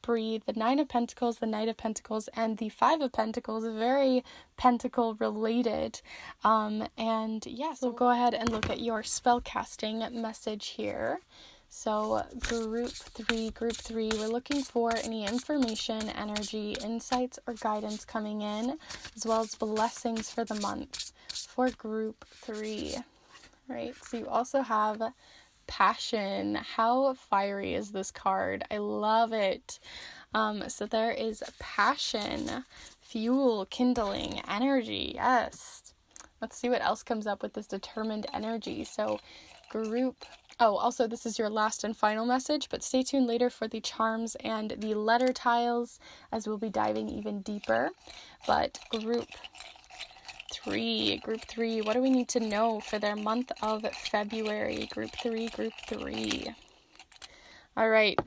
Breathe. The 9 of Pentacles, the Knight of Pentacles, and the 5 of Pentacles, very pentacle related. And yeah, so go ahead and look at your spell casting message here. So group 3, we're looking for any information, energy, insights, or guidance coming in, as well as blessings for the month for group 3, right? So you also have passion. How fiery is this card? I love it. So there is passion, fuel, kindling, energy. Yes. Let's see what else comes up with this determined energy. So also this is your last and final message, but stay tuned later for the charms and the letter tiles as we'll be diving even deeper. But group 3, what do we need to know for their month of February? Group 3. All right,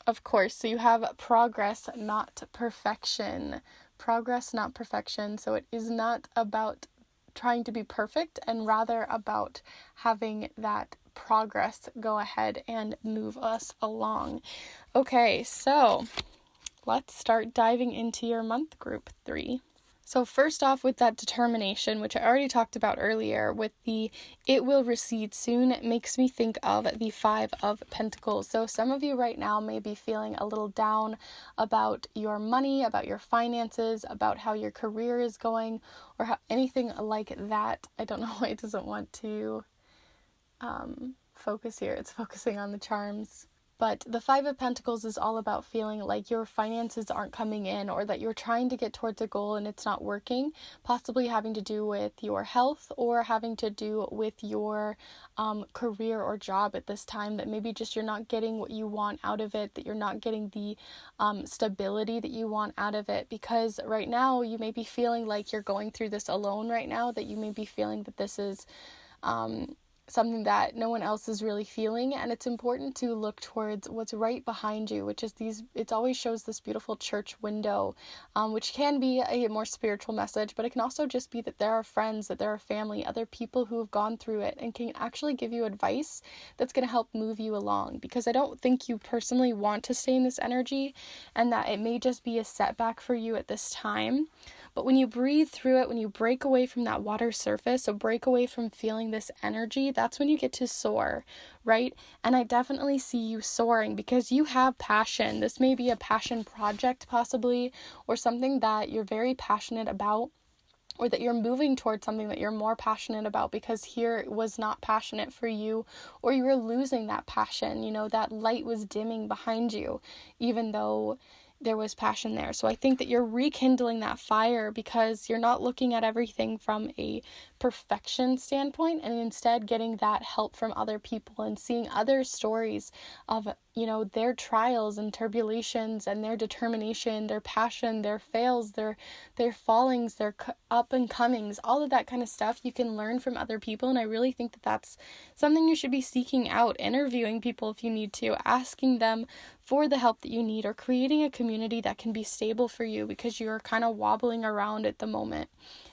of course, so you have progress, not perfection. Progress, not perfection. So it is not about trying to be perfect, and rather about having that progress go ahead and move us along. Okay, so let's start diving into your month, group 3. So first off, with that determination, which I already talked about earlier, with the it will recede soon, it makes me think of the 5 of Pentacles. So some of you right now may be feeling a little down about your money, about your finances, about how your career is going, or anything like that. I don't know why it doesn't want to focus here. It's focusing on the charms. But the 5 of Pentacles is all about feeling like your finances aren't coming in, or that you're trying to get towards a goal and it's not working, possibly having to do with your health or having to do with your career or job at this time, that maybe just you're not getting what you want out of it, that you're not getting the stability that you want out of it, because right now you may be feeling like you're going through this alone right now, that you may be feeling that this is something that no one else is really feeling. And it's important to look towards what's right behind you, which is it always shows this beautiful church window, which can be a more spiritual message, but it can also just be that there are friends, that there are family, other people who have gone through it and can actually give you advice that's going to help move you along, because I don't think you personally want to stay in this energy, and that it may just be a setback for you at this time. But when you breathe through it, when you break away from that water surface, so break away from feeling this energy, that's when you get to soar, right? And I definitely see you soaring because you have passion. This may be a passion project possibly, or something that you're very passionate about, or that you're moving towards something that you're more passionate about, because here it was not passionate for you, or you were losing that passion, that light was dimming behind you, even though there was passion there. So I think that you're rekindling that fire, because you're not looking at everything from a perfection standpoint, and instead getting that help from other people and seeing other stories of their trials and tribulations and their determination, their passion, their fails, their fallings, their up and comings, all of that kind of stuff you can learn from other people. And I really think that that's something you should be seeking out, interviewing people if you need to, asking them for the help that you need, or creating a community that can be stable for you because you're kind of wobbling around at the moment.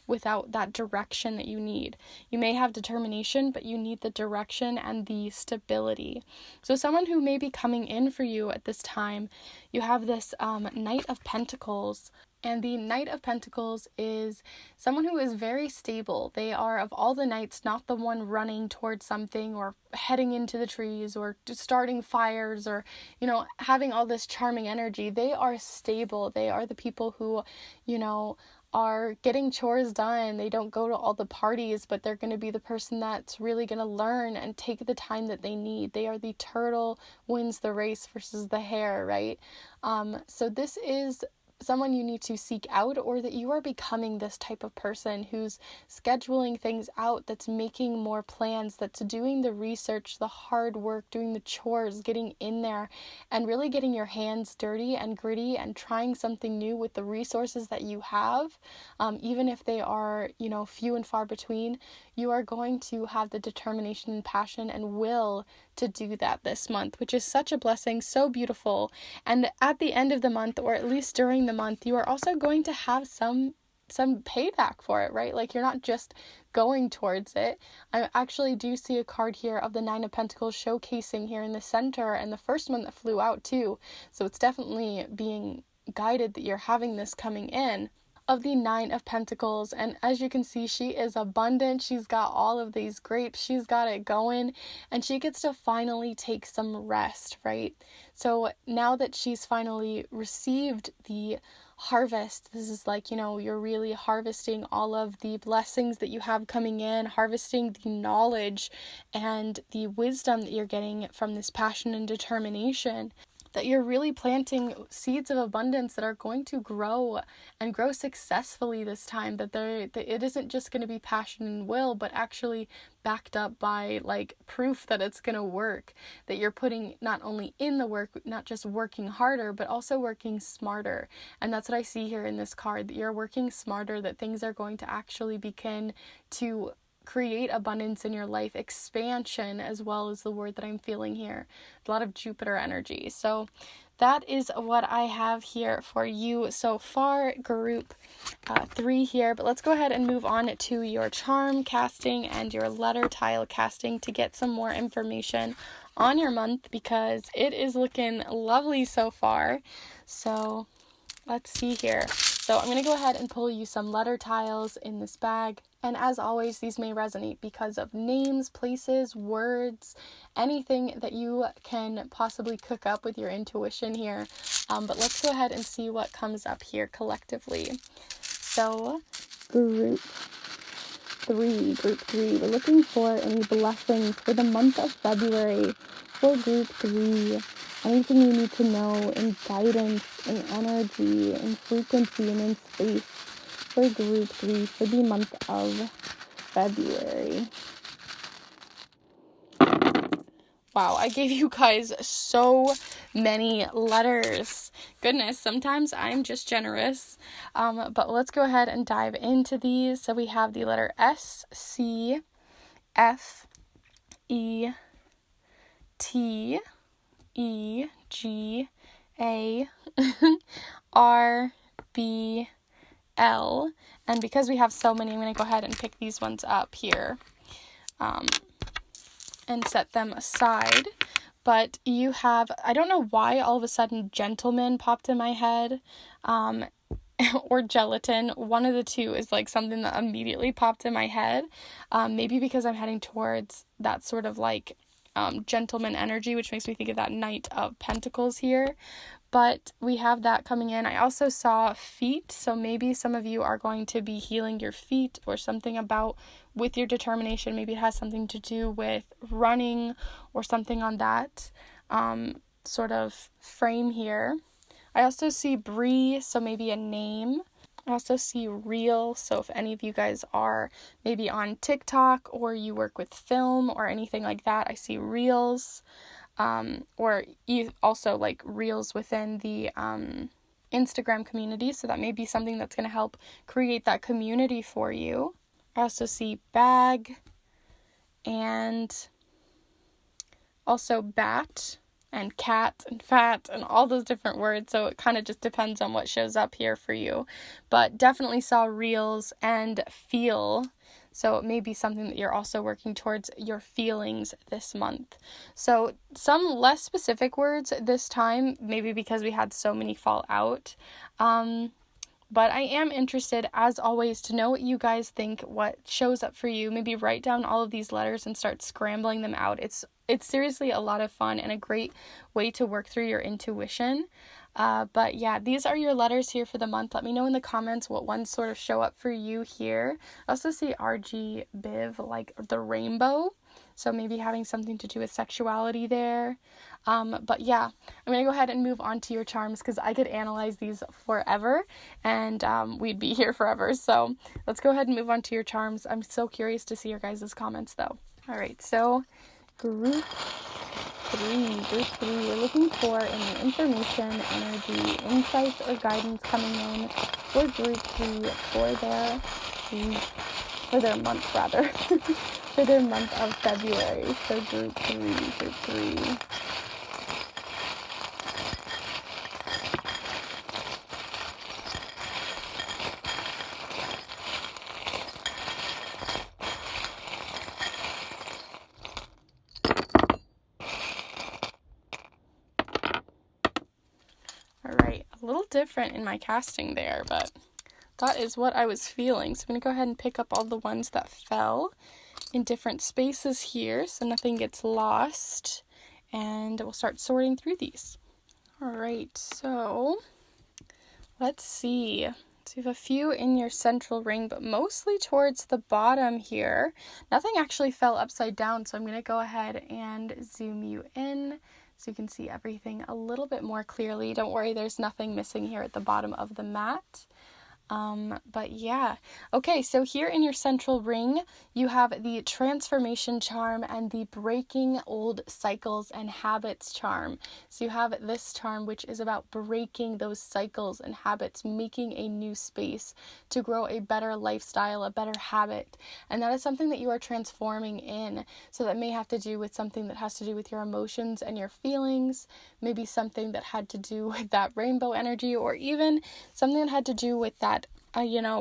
without that direction that you need. You may have determination, but you need the direction and the stability. So someone who may be coming in for you at this time, you have this Knight of Pentacles. And the Knight of Pentacles is someone who is very stable. They are, of all the knights, not the one running towards something or heading into the trees or starting fires or, having all this charming energy. They are stable. They are the people who, are getting chores done. They don't go to all the parties, but they're going to be the person that's really going to learn and take the time that they need. They are the turtle wins the race versus the hare, right? So this is someone you need to seek out, or that you are becoming this type of person who's scheduling things out, that's making more plans, that's doing the research, the hard work, doing the chores, getting in there and really getting your hands dirty and gritty and trying something new with the resources that you have. Even if they are, few and far between, you are going to have the determination and passion and will to do that this month, which is such a blessing, so beautiful. And at the end of the month, or at least during the month, you are also going to have some payback for it, right? Like, you're not just going towards it. I actually do see a card here of the Nine of Pentacles showcasing here in the center, and the first one that flew out too. So it's definitely being guided that you're having this coming in. Of the Nine of Pentacles, and as you can see, she is abundant. She's got all of these grapes, she's got it going, and she gets to finally take some rest, right? So now that she's finally received the harvest, this is like, you're really harvesting all of the blessings that you have coming in, harvesting the knowledge and the wisdom that you're getting from this passion and determination, that you're really planting seeds of abundance that are going to grow and grow successfully this time, that it isn't just going to be passion and will, but actually backed up by like proof that it's going to work, that you're putting not only in the work, not just working harder, but also working smarter. And that's what I see here in this card, that you're working smarter, that things are going to actually begin to create abundance in your life, expansion as well as the word that I'm feeling here. A lot of Jupiter energy. So that is what I have here for you so far, group 3 here. But let's go ahead and move on to your charm casting and your letter tile casting to get some more information on your month, because it is looking lovely so far. So let's see here. So I'm going to go ahead and pull you some letter tiles in this bag. And as always, these may resonate because of names, places, words, anything that you can possibly cook up with your intuition here. But let's go ahead and see what comes up here collectively. So group 3, we're looking for any blessings for the month of February for group 3. Anything you need to know in guidance, in energy, in frequency, and in space for group 3 for the month of February. Wow, I gave you guys so many letters. Goodness, sometimes I'm just generous. But let's go ahead and dive into these. So we have the letter S, C, F, E, T, E, G, A, R, B, L. And because we have so many, I'm going to go ahead and pick these ones up here and set them aside. But you have, I don't know why all of a sudden gentleman popped in my head, or gelatin. One of the two is like something that immediately popped in my head. Maybe because I'm heading towards that sort of like gentleman energy, which makes me think of that Knight of Pentacles here. But we have that coming in. I also saw feet, so maybe some of you are going to be healing your feet or something about with your determination. Maybe it has something to do with running or something on that sort of frame here. I also see Bree, so maybe a name. I also see reel, so if any of you guys are maybe on TikTok or you work with film or anything like that, I see reels. Or also like reels within the Instagram community, so that may be something that's going to help create that community for you. I also see bag and also bat. and cat and fat and all those different words. So it kind of just depends on what shows up here for you. But definitely saw reels and feel. So it may be something that you're also working towards your feelings this month. So some less specific words this time, maybe because we had so many fall out. But I am interested, as always, to know what you guys think, what shows up for you. Maybe write down all of these letters and start scrambling them out. It's seriously a lot of fun and a great way to work through your intuition. But yeah, these are your letters here for the month. Let me know in the comments what ones sort of show up for you here. I also see RG Biv, like the rainbow. So maybe having something to do with sexuality there. But yeah, I'm going to go ahead and move on to your charms because I could analyze these forever and we'd be here forever. So let's go ahead and move on to your charms. I'm so curious to see your guys' comments though. All right, so group three, we're looking for any information, energy, insights, or guidance coming in for group 3 for their month rather, for their month of February. So group 3. Alright, a little different in my casting there, but that is what I was feeling. So I'm going to go ahead and pick up all the ones that fell in different spaces here so nothing gets lost. And we'll start sorting through these. Alright, so let's see. So you have a few in your central ring, but mostly towards the bottom here. Nothing actually fell upside down, so I'm going to go ahead and zoom you in so you can see everything a little bit more clearly. Don't worry, there's nothing missing here at the bottom of the mat. But yeah. Okay, so here in your central ring, you have the transformation charm and the breaking old cycles and habits charm. So you have this charm, which is about breaking those cycles and habits, making a new space to grow a better lifestyle, a better habit. And that is something that you are transforming in. So that may have to do with something that has to do with your emotions and your feelings, maybe something that had to do with that rainbow energy, or even something that had to do with that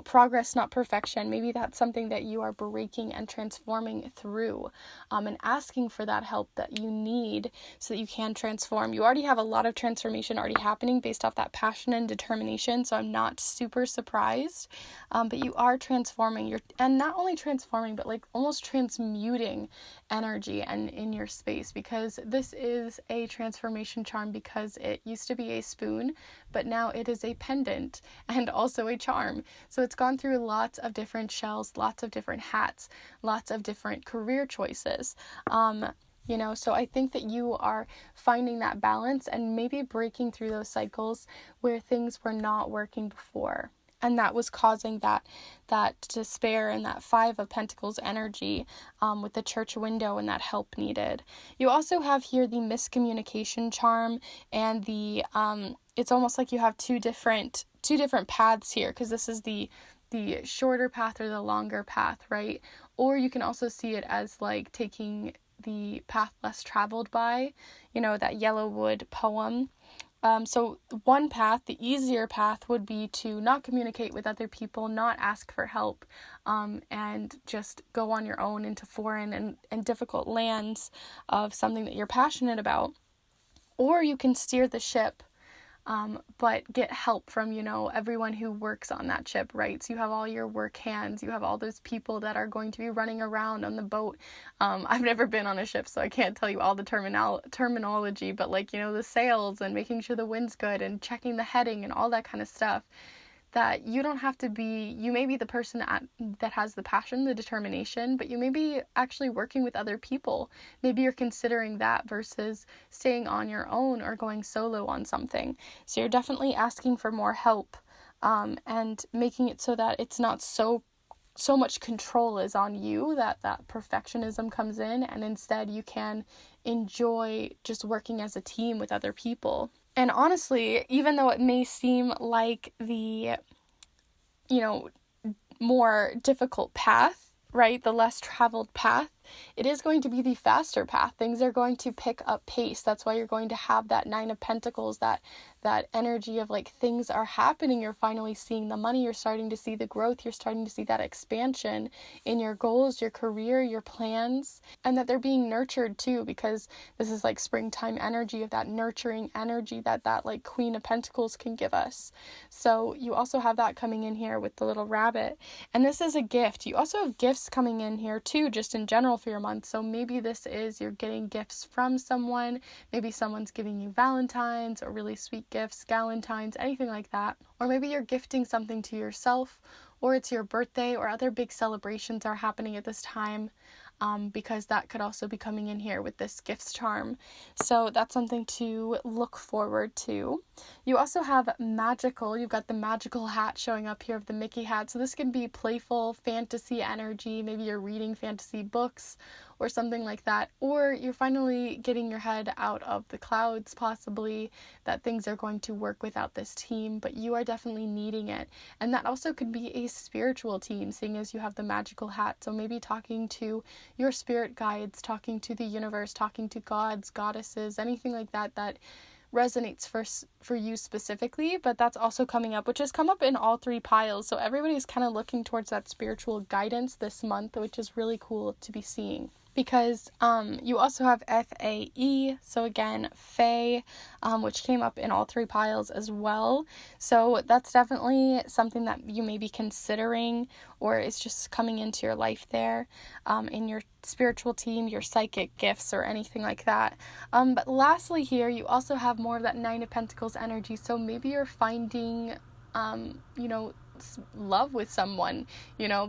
progress, not perfection. Maybe that's something that you are breaking and transforming through, and asking for that help that you need so that you can transform. You already have a lot of transformation already happening based off that passion and determination, so I'm not super surprised. But you are transforming. And not only transforming, but like almost transmuting energy and in your space, because this is a transformation charm because it used to be a spoon, but now it is a pendant and also a charm. So it's gone through lots of different shells, lots of different hats, lots of different career choices. So I think that you are finding that balance and maybe breaking through those cycles where things were not working before. And that was causing that despair and that 5 of Pentacles energy with the church window and that help needed. You also have here the miscommunication charm and the it's almost like you have two different paths here, because this is the shorter path or the longer path, right? Or you can also see it as like taking the path less traveled by, that Yellow Wood poem. So one path, the easier path, would be to not communicate with other people, not ask for help, and just go on your own into foreign and difficult lands of something that you're passionate about. Or you can steer the ship, but get help from, everyone who works on that ship, right? So you have all your work hands, you have all those people that are going to be running around on the boat. I've never been on a ship, so I can't tell you all the terminology, but the sails and making sure the wind's good and checking the heading and all that kind of stuff. That you don't have to be, you may be the person that has the passion, the determination, but you may be actually working with other people. Maybe you're considering that versus staying on your own or going solo on something. So you're definitely asking for more help, and making it so that it's not so much control is on you, that perfectionism comes in, and instead you can enjoy just working as a team with other people. And honestly, even though it may seem like the, more difficult path, right, the less traveled path, it is going to be the faster path. Things are going to pick up pace. That's why you're going to have that Nine of Pentacles, that energy of like things are happening. You're finally seeing the money. You're starting to see the growth. You're starting to see that expansion in your goals, your career, your plans, and that they're being nurtured too, because this is like springtime energy, of that nurturing energy that like Queen of Pentacles can give us. So you also have that coming in here with the little rabbit. And this is a gift. You also have gifts coming in here too, just in general for your month. So maybe this is you're getting gifts from someone. Maybe someone's giving you Valentines or really sweet gifts, galentines, anything like that. Or maybe you're gifting something to yourself, or it's your birthday, or other big celebrations are happening at this time. Because that could also be coming in here with this gifts charm. So that's something to look forward to. You also have magical. You've got the magical hat showing up here of the Mickey hat. So this can be playful fantasy energy. Maybe you're reading fantasy books or something like that. Or you're finally getting your head out of the clouds, possibly, that things are going to work without this team, but you are definitely needing it. And that also could be a spiritual team, seeing as you have the magical hat. So maybe talking to your spirit guides, talking to the universe, talking to gods, goddesses, anything like that that resonates for you specifically. But that's also coming up, which has come up in all three piles. So everybody's kind of looking towards that spiritual guidance this month, which is really cool to be seeing. Because you also have FAE, so again, Fae, which came up in all three piles as well. So that's definitely something that you may be considering, or is just coming into your life there, in your spiritual team, your psychic gifts, or anything like that. But lastly here, you also have more of that Nine of Pentacles energy. So maybe you're finding, love with someone,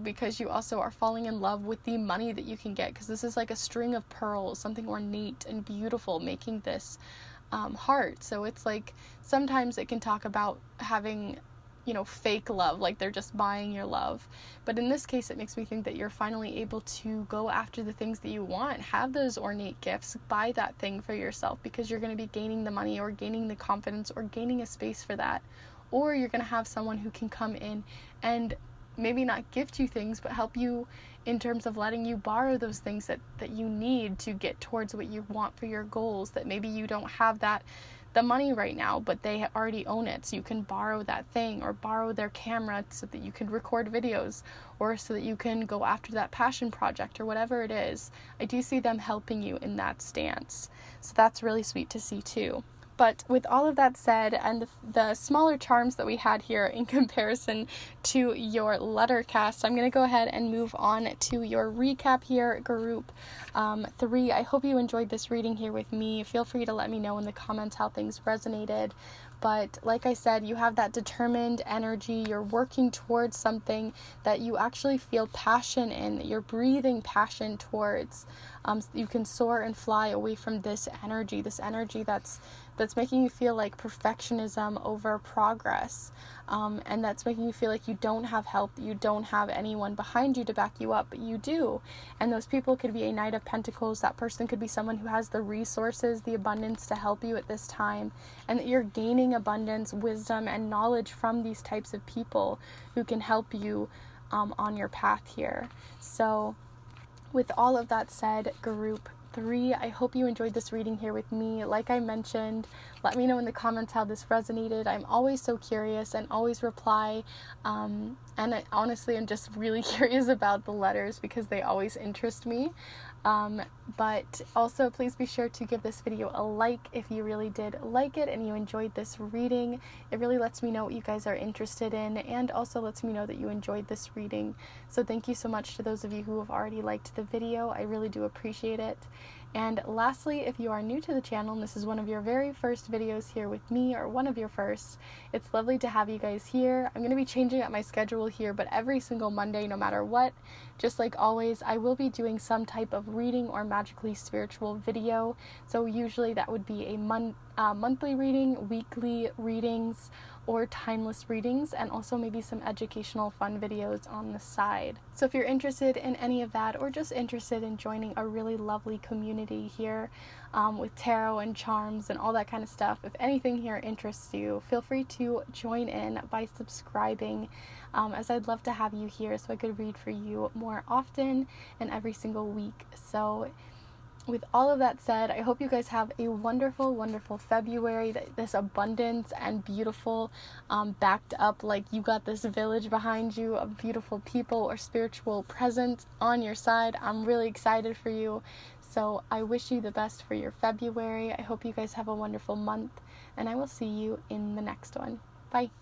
because you also are falling in love with the money that you can get, because this is like a string of pearls, something ornate and beautiful, making this heart. So it's like sometimes it can talk about having fake love, like they're just buying your love. But in this case, it makes me think that you're finally able to go after the things that you want, have those ornate gifts, buy that thing for yourself, because you're going to be gaining the money, or gaining the confidence, or gaining a space for that. Or you're going to have someone who can come in and maybe not gift you things, but help you in terms of letting you borrow those things that you need to get towards what you want for your goals, that maybe you don't have the money right now, but they already own it. So you can borrow that thing, or borrow their camera so that you can record videos, or so that you can go after that passion project, or whatever it is. I do see them helping you in that stance. So that's really sweet to see too. But with all of that said, and the smaller charms that we had here in comparison to your letter cast, I'm going to go ahead and move on to your recap here, group 3. I hope you enjoyed this reading here with me. Feel free to let me know in the comments how things resonated. But like I said, you have that determined energy. You're working towards something that you actually feel passion in, that you're breathing passion towards. You can soar and fly away from this energy that's making you feel like perfectionism over progress. And that's making you feel like you don't have help, you don't have anyone behind you to back you up, but you do. And those people could be a Knight of Pentacles. That person could be someone who has the resources, the abundance to help you at this time, and that you're gaining abundance, wisdom, and knowledge from these types of people who can help you on your path here. So with all of that said, group 3, I hope you enjoyed this reading here with me. Like I mentioned, let me know in the comments how this resonated. I'm always so curious and always reply. And honestly, I'm just really curious about the letters because they always interest me. But also please be sure to give this video a like if you really did like it and you enjoyed this reading. It really lets me know what you guys are interested in, and also lets me know that you enjoyed this reading. So thank you so much to those of you who have already liked the video. I really do appreciate it. And lastly, if you are new to the channel and this is one of your very first videos here with me, or one of your first, it's lovely to have you guys here. I'm going to be changing up my schedule here, but every single Monday, no matter what, just like always, I will be doing some type of reading or magically spiritual video. So usually that would be a monthly reading, weekly readings, or timeless readings, and also maybe some educational fun videos on the side. So if you're interested in any of that, or just interested in joining a really lovely community here with tarot and charms and all that kind of stuff, if anything here interests you, feel free to join in by subscribing, as I'd love to have you here so I could read for you more often and every single week. So with all of that said, I hope you guys have a wonderful, wonderful February, this abundance and beautiful, backed up, like you got this village behind you of beautiful people or spiritual presence on your side. I'm really excited for you. So I wish you the best for your February. I hope you guys have a wonderful month, and I will see you in the next one. Bye.